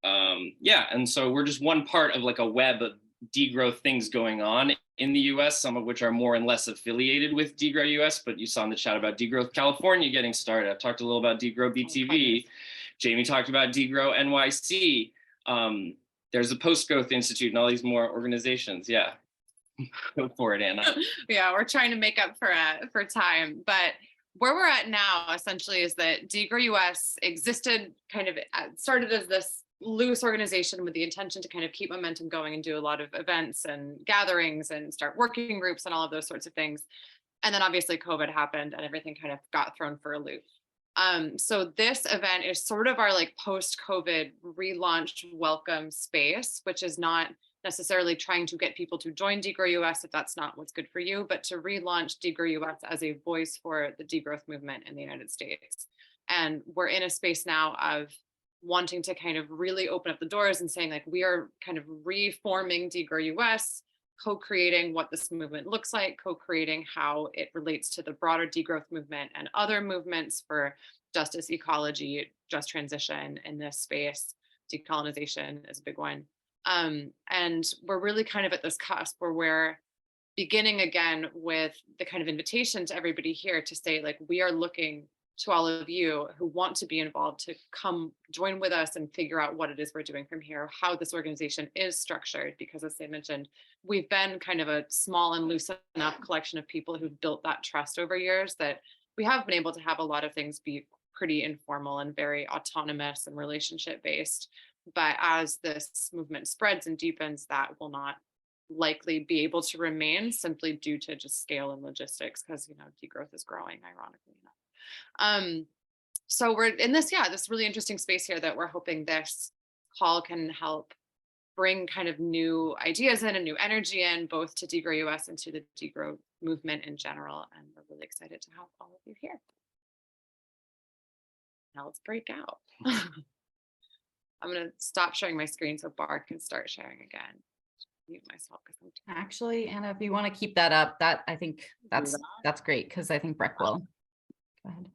And so we're just one part of a web of degrowth things going on in the US, some of which are more and less affiliated with DegrowUS, but you saw in the chat about Degrowth California getting started. I've talked a little about Degrow BTV. Jamie talked about Degrow NYC. There's a Post-Growth Institute and all these more organizations. Yeah, go for it, Anna. Yeah, we're trying to make up for time, but where we're at now essentially is that DegrowUS existed started as this loose organization with the intention to kind of keep momentum going and do a lot of events and gatherings and start working groups and all of those sorts of things. And then obviously COVID happened and everything kind of got thrown for a loop. So this event is sort of our post-COVID relaunched welcome space, which is not necessarily trying to get people to join DegrowUS if that's not what's good for you, but to relaunch DegrowUS as a voice for the degrowth movement in the United States. And we're in a space now of wanting to kind of really open up the doors and saying we are kind of reforming DegrowUS, co-creating what this movement looks like, co-creating how it relates to the broader degrowth movement and other movements for justice, ecology, just transition in this space. Decolonization is a big one. And we're really kind of at this cusp where we're beginning again with the kind of invitation to everybody here to say we are looking to all of you who want to be involved to come join with us and figure out what it is we're doing from here, how this organization is structured, because as I mentioned, we've been kind of a small and loose enough collection of people who've built that trust over years that we have been able to have a lot of things be pretty informal and very autonomous and relationship based. But as this movement spreads and deepens, that will not likely be able to remain simply due to just scale and logistics, because degrowth is growing, ironically enough. So we're in this really interesting space here that we're hoping this call can help bring kind of new ideas in and new energy in, both to DegrowUS and to the degrowth movement in general. And we're really excited to have all of you here. Now let's break out. I'm going to stop sharing my screen so Barb can start sharing again. Mute myself because I'm actually, Anna, if you want to keep that up, I think that's great, because I think Breck will. Go ahead.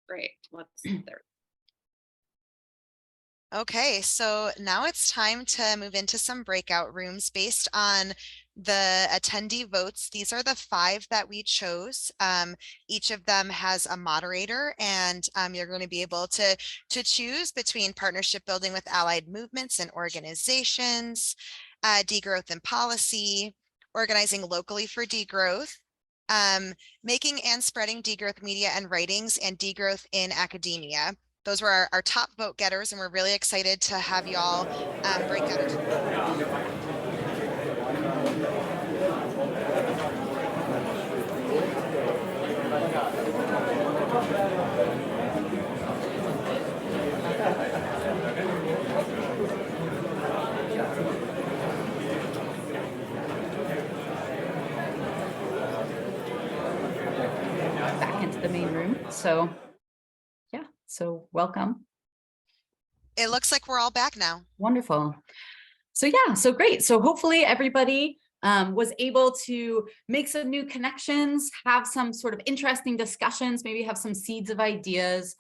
Great. Let's there. Okay, so now it's time to move into some breakout rooms based on the attendee votes. These are the 5 that we chose. Each of them has a moderator, and you're going to be able to choose between partnership building with allied movements and organizations, degrowth and policy, organizing locally for degrowth, making and spreading degrowth media and writings, and degrowth in academia. Those were our top vote getters, and we're really excited to have y'all break out into. Back into the main room. So yeah, so welcome. It looks like we're all back now. Wonderful. So yeah, so great. So hopefully everybody was able to make some new connections, have some sort of interesting discussions, maybe have some seeds of ideas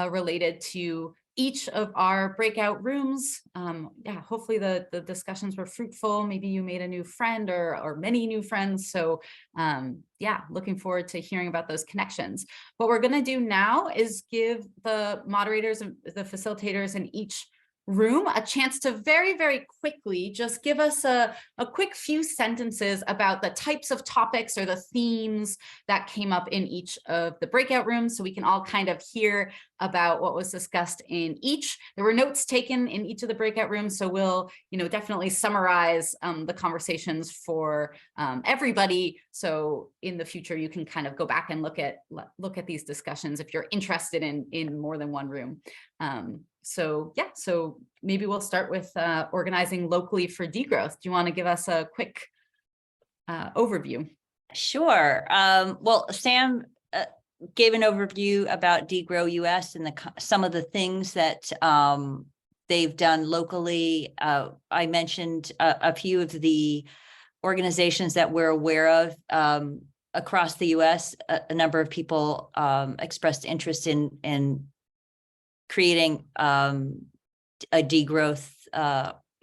related to each of our breakout rooms. Yeah, hopefully the discussions were fruitful. Maybe you made a new friend or many new friends. So yeah, looking forward to hearing about those connections. What we're gonna do now is give the moderators and the facilitators in each room a chance to very, very quickly just give us a quick few sentences about the types of topics or the themes that came up in each of the breakout rooms, so we can all kind of hear about what was discussed in each. There were notes taken in each of the breakout rooms, so we'll definitely summarize the conversations for everybody, so in the future you can kind of go back and look at these discussions if you're interested in more than one room. So yeah, so maybe we'll start with organizing locally for degrowth. Do you want to give us a quick overview? Sure. Well, Sam gave an overview about DegrowUS and some of the things that they've done locally. I mentioned a few of the organizations that we're aware of across the US. A number of people expressed interest in creating a degrowth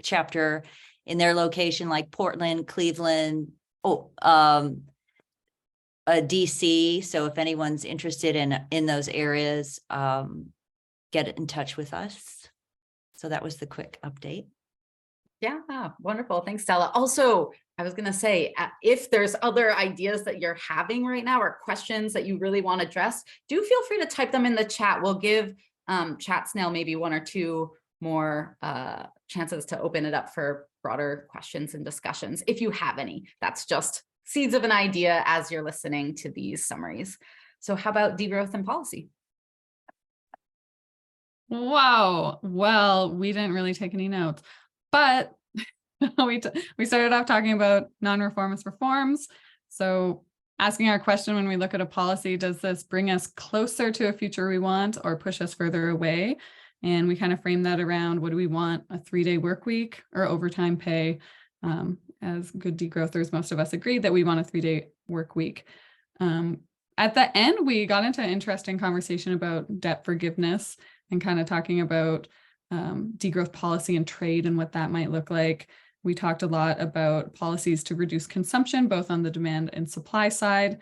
chapter in their location, like Portland, Cleveland, DC. So if anyone's interested in those areas, get in touch with us. So that was the quick update. Yeah, wonderful. Thanks, Stella. Also, I was going to say, if there's other ideas that you're having right now or questions that you really want to address, do feel free to type them in the chat. We'll give Chat Snail maybe one or two more chances to open it up for broader questions and discussions if you have any. That's just seeds of an idea as you're listening to these summaries. So how about degrowth and policy? Wow. Well, we didn't really take any notes, but we started off talking about non-reformist reforms. So asking our question when we look at a policy, does this bring us closer to a future we want or push us further away? And we kind of frame that around, what do we want, a 3-day work week or overtime pay? As good degrowthers, most of us agreed that we want a 3-day work week. At the end, we got into an interesting conversation about debt forgiveness and kind of talking about degrowth policy and trade and what that might look like. We talked a lot about policies to reduce consumption, both on the demand and supply side.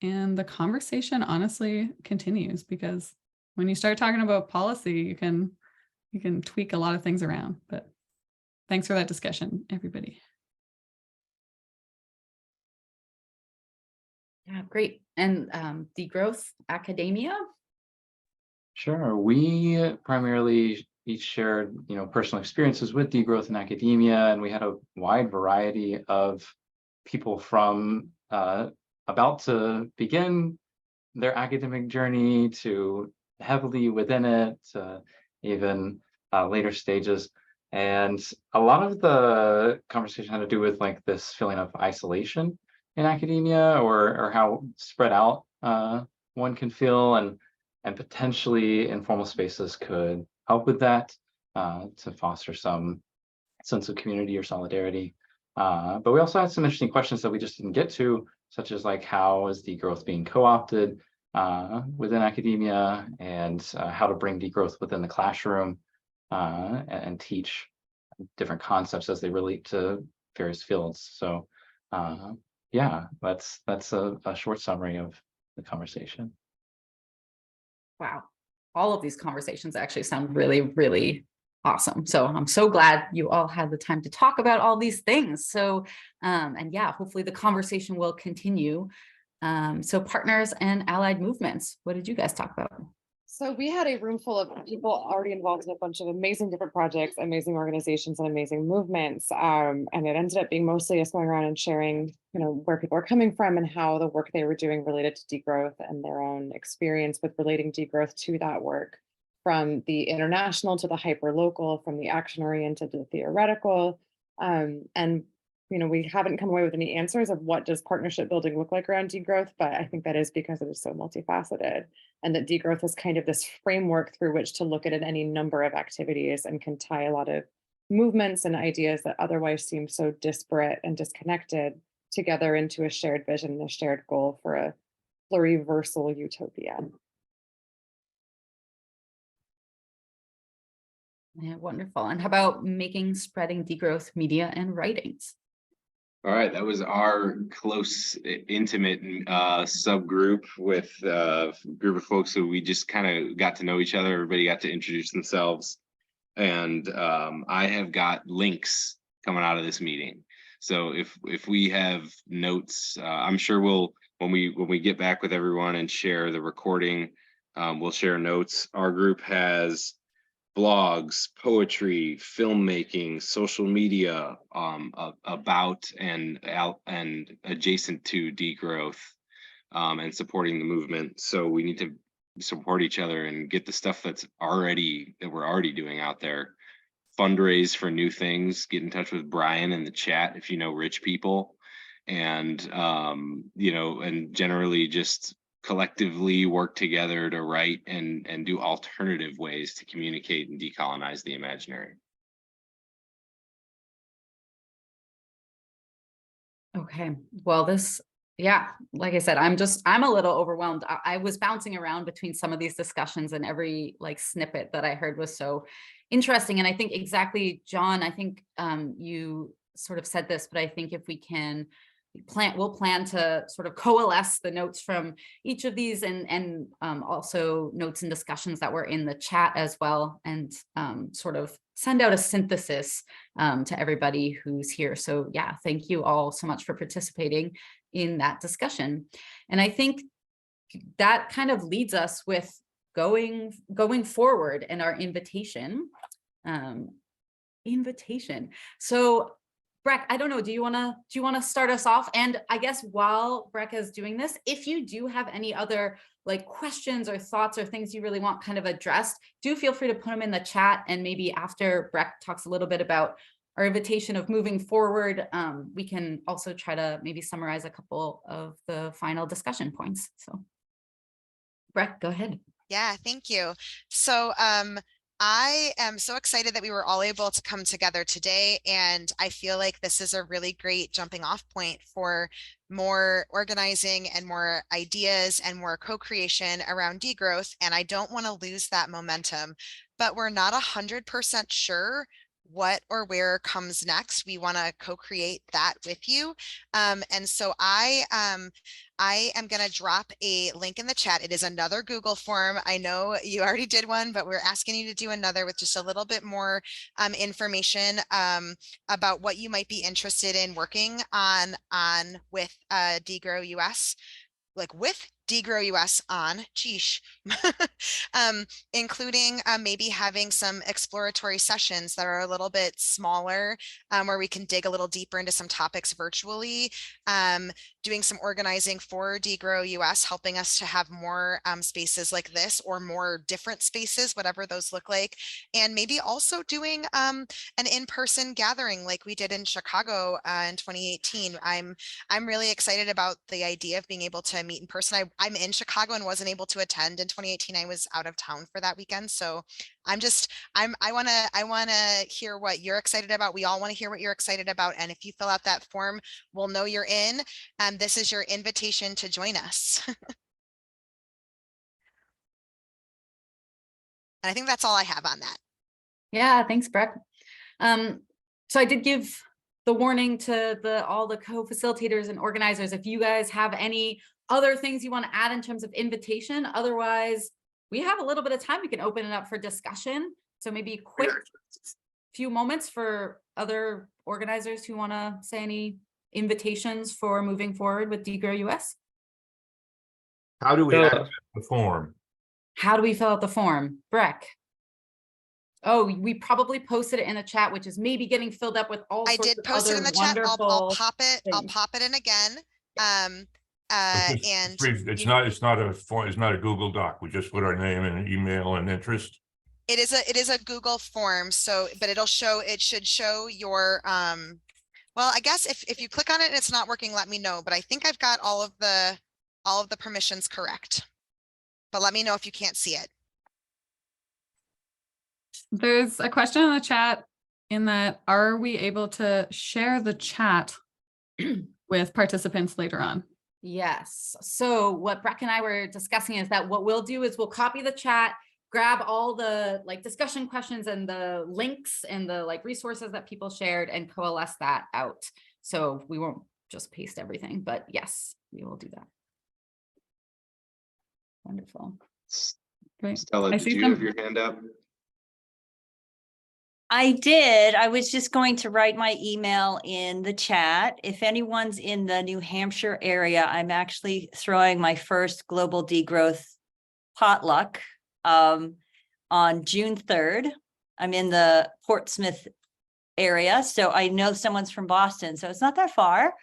And the conversation honestly continues, because when you start talking about policy, you can tweak a lot of things around. But thanks for that discussion, everybody. Yeah, great. And degrowth academia? Sure. We primarily each shared, personal experiences with degrowth in academia, and we had a wide variety of people from about to begin their academic journey to heavily within it, even later stages. And a lot of the conversation had to do with like this feeling of isolation in academia, or how spread out one can feel, and potentially informal spaces could help with that to foster some sense of community or solidarity. But we also had some interesting questions that we just didn't get to, such as like, how is degrowth being co-opted within academia, and how to bring degrowth within the classroom and teach different concepts as they relate to various fields. So yeah, that's a short summary of the conversation. Wow. All of these conversations actually sound really, really Awesome. So I'm so glad you all had the time to talk about all these things. So, and yeah, hopefully the conversation will continue. So partners and allied movements, what did you guys talk about? So we had a room full of people already involved in a bunch of amazing different projects, amazing organizations, and amazing movements. And it ended up being mostly us going around and sharing, where people are coming from and how the work they were doing related to degrowth and their own experience with relating degrowth to that work, from the international to the hyper local, from the action oriented to the theoretical. And we haven't come away with any answers of what does partnership building look like around degrowth, but I think that is because it is so multifaceted, and that degrowth is kind of this framework through which to look at any number of activities and can tie a lot of movements and ideas that otherwise seem so disparate and disconnected together into a shared vision and a shared goal for a pluriversal utopia. Yeah, wonderful. And how about spreading degrowth media and writings? All right, that was our close, intimate subgroup with a group of folks who we just kind of got to know each other. Everybody got to introduce themselves. And I have got links coming out of this meeting. So if we have notes, I'm sure when we get back with everyone and share the recording, we'll share notes. Our group has blogs, poetry, filmmaking, social media about and adjacent to degrowth and supporting the movement. So we need to support each other and get the stuff that we're already doing out there. Fundraise for new things. Get in touch with Brian in the chat if you know rich people, and and generally just collectively work together to write and do alternative ways to communicate and decolonize the imaginary. Okay, well, like I said, I'm a little overwhelmed. I was bouncing around between some of these discussions, and every snippet that I heard was so interesting. And I think exactly, John, I think you sort of said this, but I think if we can we'll plan to sort of coalesce the notes from each of these and also notes and discussions that were in the chat as well, and sort of send out a synthesis to everybody who's here. So yeah, thank you all so much for participating in that discussion. And I think that kind of leads us with going forward and our invitation. So Breck, I don't know, do you want to start us off? And I guess while Breck is doing this, if you do have any other questions or thoughts or things you really want kind of addressed, do feel free to put them in the chat. And maybe after Breck talks a little bit about our invitation of moving forward, we can also try to maybe summarize a couple of the final discussion points. So Breck, go ahead. Yeah, thank you. So I am so excited that we were all able to come together today, and I feel like this is a really great jumping off point for more organizing and more ideas and more co-creation around degrowth. And I don't want to lose that momentum, but we're not 100% sure what or where comes next. We want to co-create that with you. And so I am going to drop a link in the chat. It is another Google form. I know you already did one, but we're asking you to do another with just a little bit more information about what you might be interested in working on with DegrowUS, with DegrowUS on, including maybe having some exploratory sessions that are a little bit smaller, where we can dig a little deeper into some topics virtually, doing some organizing for DegrowUS, helping us to have more spaces like this, or more different spaces, whatever those look like, and maybe also doing an in-person gathering like we did in Chicago in 2018. I'm really excited about the idea of being able to meet in person. I'm in Chicago and wasn't able to attend in 2018. I was out of town for that weekend. So I want to hear what you're excited about. We all want to hear what you're excited about. And if you fill out that form, we'll know you're in. This is your invitation to join us. And I think that's all I have on that. Yeah, thanks, Breck. So I did give the warning to all the co-facilitators and organizers, if you guys have any other things you want to add in terms of invitation. Otherwise, we have a little bit of time. We can open it up for discussion. So maybe quick few moments for other organizers who want to say any invitations for moving forward with DegrowUS. How do we So- access the form? How do we fill out the form? Breck. Oh, we probably posted it in the chat, which is maybe getting filled up with all I sorts did of post it other in the chat. I'll wonderful pop it. I'll things. pop it in again. And It's you- not a form, it's not a Google Doc. We just put our name and email and interest. it is a Google form. So, but it should show your, well, I guess if you click on it and it's not working, let me know, but I think I've got all of the permissions correct. But let me know if you can't see it. There's a question in the chat in that, are we able to share the chat with participants later on? Yes. So what Breck and I were discussing is that what we'll do is we'll copy the chat, grab all the like discussion questions and the links and the like resources that people shared and coalesce that out. So we won't just paste everything, but yes, we will do that. Wonderful. Great. Stella, I did see you some- have your hand up? I did. I was just going to write my email in the chat. If anyone's in the New Hampshire area, I'm actually throwing my first global degrowth potluck on June 3rd. I'm in the Portsmouth area, so I know someone's from Boston, so it's not that far.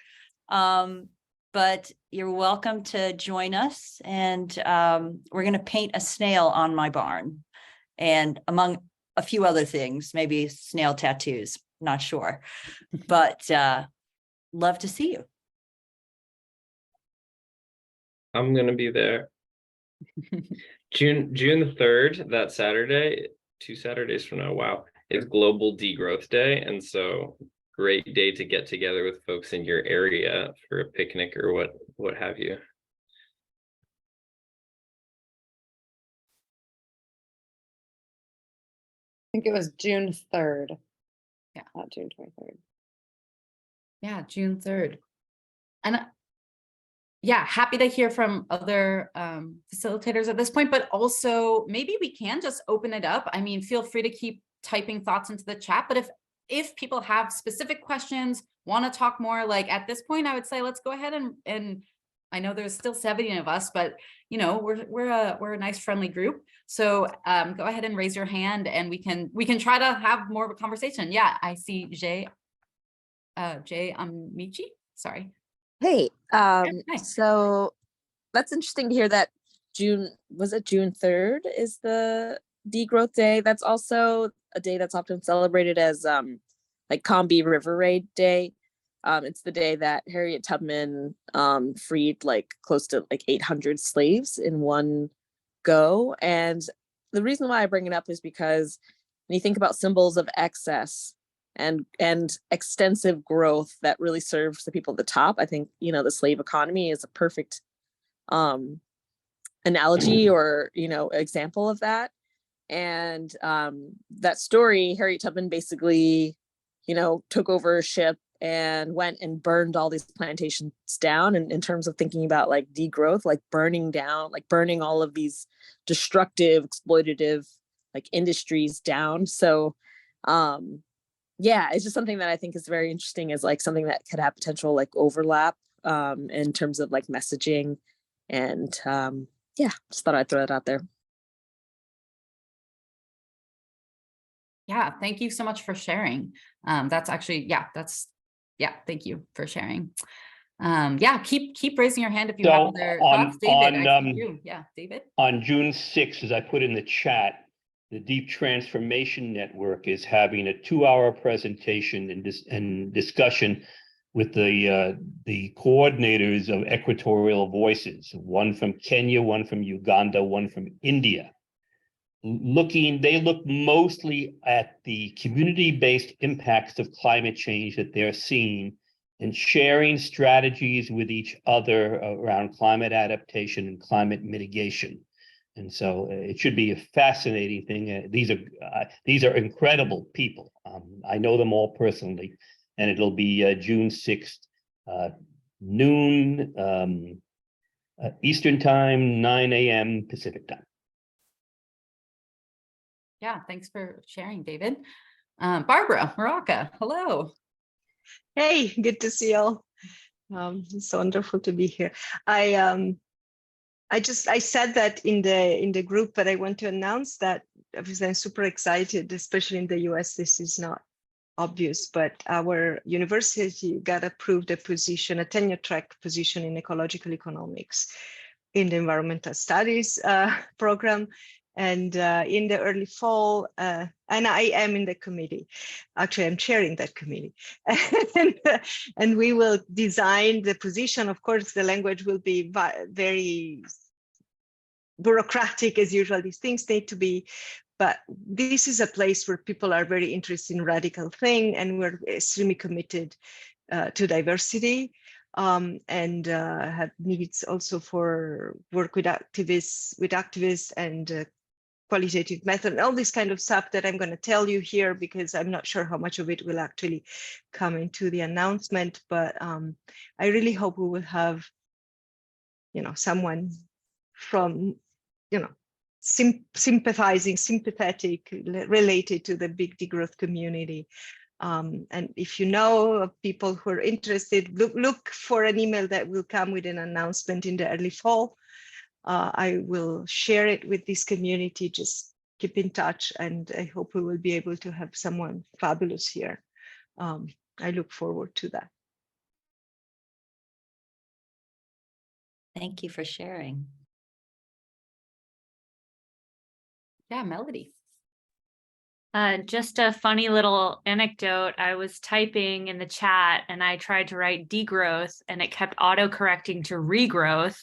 But you're welcome to join us, and we're going to paint a snail on my barn, and among a few other things, maybe snail tattoos, not sure, but love to see you. I'm gonna be there. June the 3rd, that Saturday, 2 Saturdays from now. Wow, it's Global Degrowth Day, and so great day to get together with folks in your area for a picnic or what have you. I think it was June 3rd. Yeah. Not June 23rd. Yeah, June 3rd. And yeah, happy to hear from other facilitators at this point, but also maybe we can just open it up. I mean, feel free to keep typing thoughts into the chat, but if people have specific questions, want to talk more, like at this point, I would say, let's go ahead and I know there's still 70 of us, but you know, we're a nice friendly group. So go ahead and raise your hand and we can try to have more of a conversation. Yeah, I see Jay Amici, sorry. Hey, Hi. so that's interesting to hear that June 3rd is the degrowth day. That's also a day that's often celebrated as like Combie River Raid Day. It's the day that Harriet Tubman freed like close to like 800 slaves in one go. And the reason why I bring it up is because when you think about symbols of excess and extensive growth that really serves the people at the top, I think, you know, the slave economy is a perfect analogy or, you know, example of that. And that story, Harriet Tubman basically, you know, took over a ship and went and burned all these plantations down. And in terms of thinking about like degrowth, like burning down, like burning all of these destructive, exploitative like industries down. So yeah, it's just something that I think is very interesting, is like something that could have potential like overlap in terms of like messaging. And yeah, just thought I'd throw that out there. Yeah, thank you so much for sharing. That's actually, thank you for sharing. Yeah, keep raising your hand if you have other thoughts. David, I see you. Yeah, David. On June 6th, as I put in the chat, the Deep Transformation Network is having a 2-hour presentation and discussion with the coordinators of Equatorial Voices, one from Kenya, one from Uganda, one from India. They look mostly at the community-based impacts of climate change that they're seeing and sharing strategies with each other around climate adaptation and climate mitigation. And so it should be a fascinating thing. These are incredible people. I know them all personally, and it'll be June 6th, noon Eastern time, 9 a.m. Pacific time. Yeah, thanks for sharing, David. Barbara Maraca, hello. Hey, good to see you all. It's wonderful to be here. I said that in the group, but I want to announce that obviously I'm super excited, especially in the US. This is not obvious, but our university got approved a tenure track position in ecological economics in the environmental studies program. And in the early fall, and I am in the committee. Actually, I'm chairing that committee. And we will design the position. Of course, the language will be very bureaucratic as usual. These things need to be, but this is a place where people are very interested in radical thing, and we're extremely committed to diversity. And have needs also for work with activists and qualitative method, and all this kind of stuff that I'm going to tell you here, because I'm not sure how much of it will actually come into the announcement. But I really hope we will have, someone from, sympathetic, related to the big degrowth community. And if you know of people who are interested, look for an email that will come with an announcement in the early fall. I will share it with this community. Just keep in touch, and I hope we will be able to have someone fabulous here. I look forward to that. Thank you for sharing. Yeah, Melody. Just a funny little anecdote. I was typing in the chat and I tried to write degrowth and it kept auto-correcting to regrowth.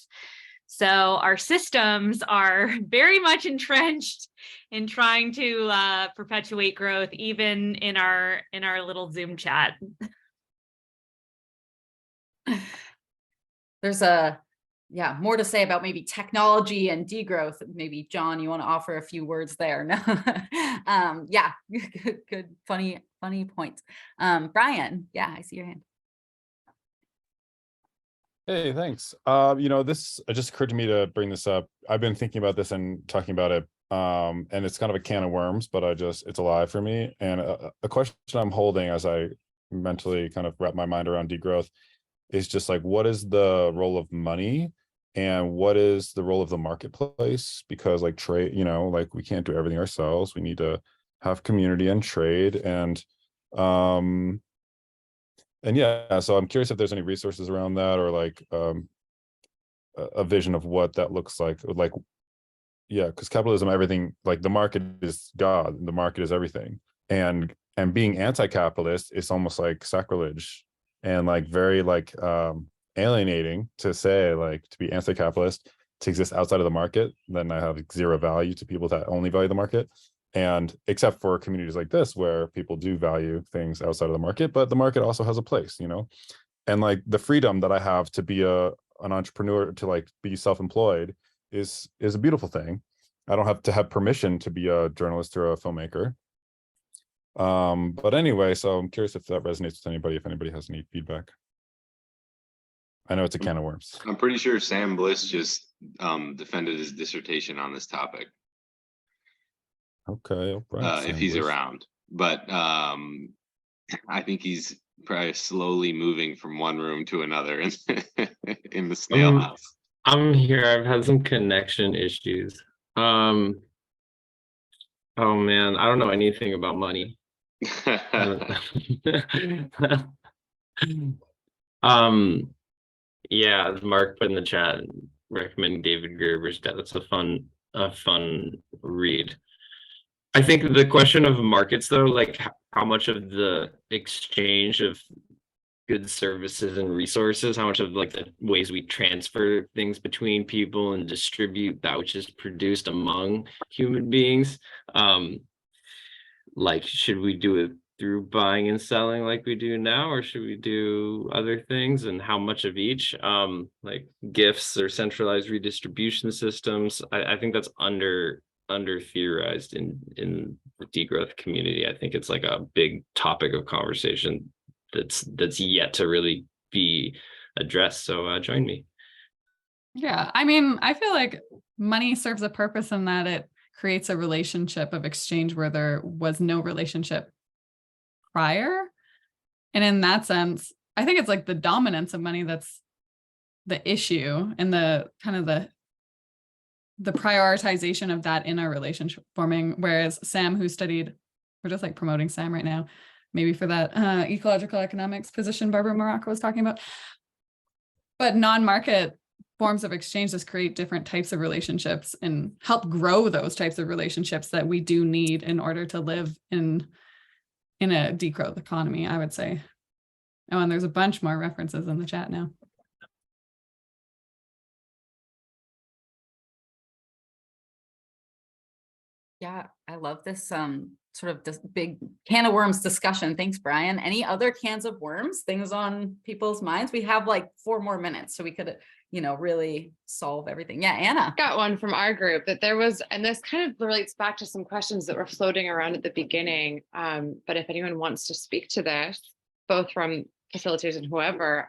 So our systems are very much entrenched in trying to perpetuate growth, even in our little Zoom chat. There's more to say about maybe technology and degrowth. Maybe John, you want to offer a few words there? No. Yeah, good, funny point. Brian, yeah, I see your hand. Hey, thanks. This it just occurred to me to bring this up. I've been thinking about this and talking about it, and it's kind of a can of worms, but it's alive for me. And a question I'm holding as I mentally kind of wrap my mind around degrowth is just like, what is the role of money and what is the role of the marketplace? Because like trade, like we can't do everything ourselves. We need to have community and trade and yeah, so I'm curious if there's any resources around that, or like a vision of what that looks like. Yeah, because capitalism, everything, like the market is God, the market is everything, and being anti-capitalist is almost like sacrilege and like very like alienating to say, like, to be anti-capitalist, to exist outside of the market. Then I have zero value to people that only value the market. And except for communities like this, where people do value things outside of the market, but the market also has a place, and like the freedom that I have to be an entrepreneur, to like be self-employed is a beautiful thing. I don't have to have permission to be a journalist or a filmmaker. But anyway, so I'm curious if that resonates with anybody, if anybody has any feedback. I know it's a can of worms. I'm pretty sure Sam Bliss just defended his dissertation on this topic. Okay, all right, if he's around, but I think he's probably slowly moving from one room to another in the snail house. I'm here. I've had some connection issues. Oh man, I don't know anything about money. Yeah, as Mark put in the chat, recommend David Graeber's Debt. That's a fun read. I think the question of markets, though, like how much of the exchange of goods, services, and resources, how much of like the ways we transfer things between people and distribute that which is produced among human beings, like, should we do it through buying and selling like we do now, or should we do other things, and how much of each, like gifts or centralized redistribution systems? I think that's under theorized in the degrowth community. I think it's like a big topic of conversation that's yet to really be addressed. So join me. Yeah, I mean, I feel like money serves a purpose in that it creates a relationship of exchange where there was no relationship prior. And in that sense, I think it's like the dominance of money that's the issue, and the kind of the prioritization of that in our relationship forming. Whereas Sam, who studied, we're just like promoting Sam right now, maybe for that ecological economics position Barbara Morocco was talking about. But non-market forms of exchange just create different types of relationships and help grow those types of relationships that we do need in order to live in a degrowth economy, I would say. Oh, and there's a bunch more references in the chat now. Yeah, I love this sort of this big can of worms discussion. Thanks, Brian. Any other cans of worms, things on people's minds? We have like 4 more minutes, so we could, you know, really solve everything. Yeah, Anna. Got one from our group that there was, and this kind of relates back to some questions that were floating around at the beginning. But if anyone wants to speak to this, both from facilitators and whoever,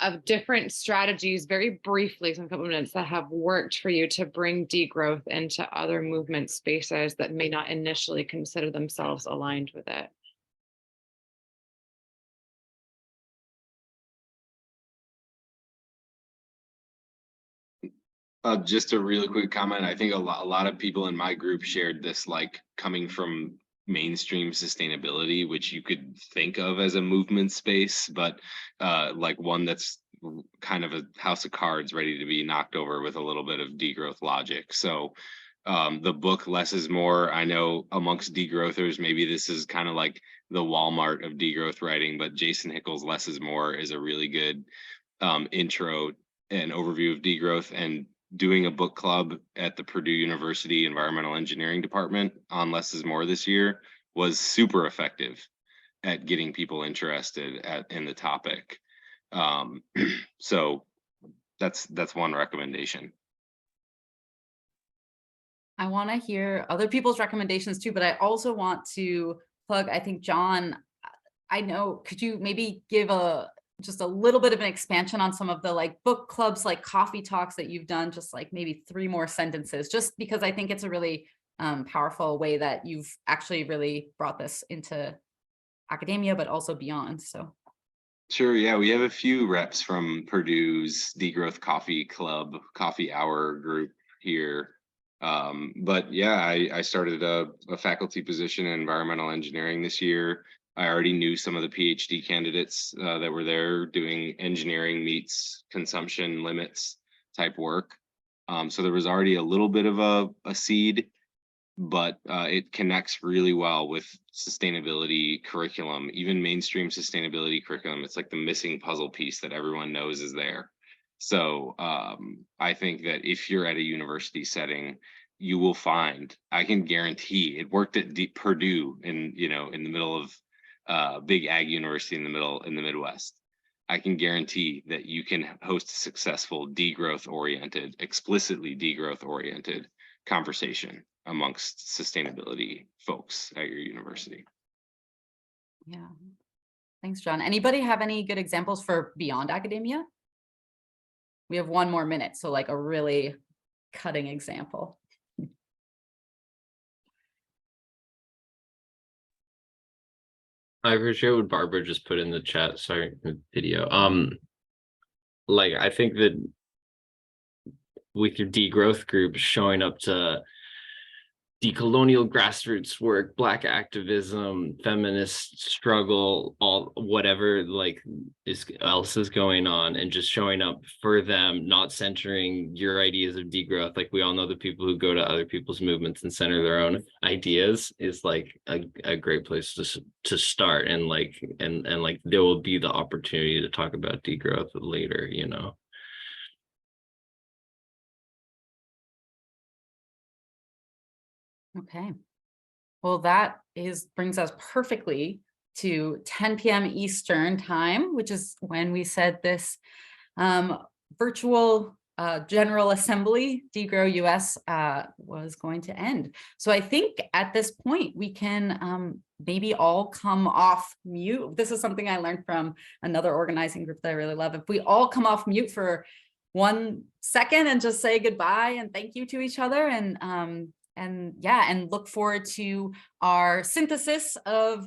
of different strategies, very briefly, some couple minutes, that have worked for you to bring degrowth into other movement spaces that may not initially consider themselves aligned with it. Just a really quick comment. I think a lot of people in my group shared this, like coming from mainstream sustainability, which you could think of as a movement space, but like one that's kind of a house of cards ready to be knocked over with a little bit of degrowth logic. So the book Less is More, I know amongst degrowthers, maybe this is kind of like the Walmart of degrowth writing, but Jason Hickel's Less is More is a really good intro and overview of degrowth. And doing a book club at the Purdue University Environmental Engineering Department on Less is More this year was super effective at getting people interested in the topic. So that's one recommendation. I want to hear other people's recommendations too, but I also want to plug, I think, John, I know, could you maybe give just a little bit of an expansion on some of the like book clubs, like coffee talks that you've done, just like maybe 3 more sentences, just because I think it's a really powerful way that you've actually really brought this into academia, but also beyond. So. Sure. Yeah, we have a few reps from Purdue's Degrowth Coffee Club, coffee hour group here. But yeah, I started a faculty position in environmental engineering this year. I already knew some of the PhD candidates that were there doing engineering meets consumption limits type work. So there was already a little bit of a seed, but it connects really well with sustainability curriculum, even mainstream sustainability curriculum. It's like the missing puzzle piece that everyone knows is there. So I think that if you're at a university setting, you will find, I can guarantee, it worked at Purdue in the middle of big ag university in the Midwest. I can guarantee that you can host a successful explicitly degrowth oriented conversation amongst sustainability folks at your university. Yeah, thanks, John. Anybody have any good examples for beyond academia? We have 1 more minute, so like a really cutting example. I appreciate what Barbara just put in the chat. Sorry, video. Like I think that with your degrowth group showing up to decolonial grassroots work, Black activism, feminist struggle, all whatever like else is going on, and just showing up for them, not centering your ideas of degrowth. Like we all know the people who go to other people's movements and center their own ideas is like a great place to start. And like and like there will be the opportunity to talk about degrowth later, you know. Okay, well, that brings us perfectly to 10 p.m. Eastern time, which is when we said this virtual General Assembly, DegrowUS, was going to end. So I think at this point we can maybe all come off mute. This is something I learned from another organizing group that I really love. If we all come off mute for 1 second and just say goodbye and thank you to each other, and yeah, and look forward to our synthesis of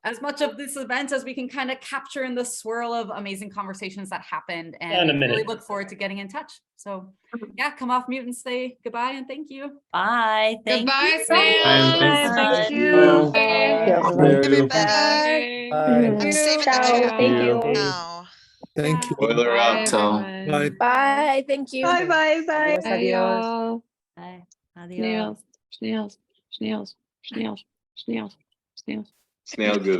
as much of this event as we can kind of capture in the swirl of amazing conversations that happened, and really look forward to getting in touch. So yeah, come off mute and say goodbye and thank you. Bye. Thank Goodbye, you. Snail. Thank you. Everybody. I'm saving the chat Thank you. now. Thank you. Spoiler out. Bye. Bye. Thank you. Bye bye bye. Adios. Bye. Adios. Snails, snails, snails, snails, snails, snails. Snail goo.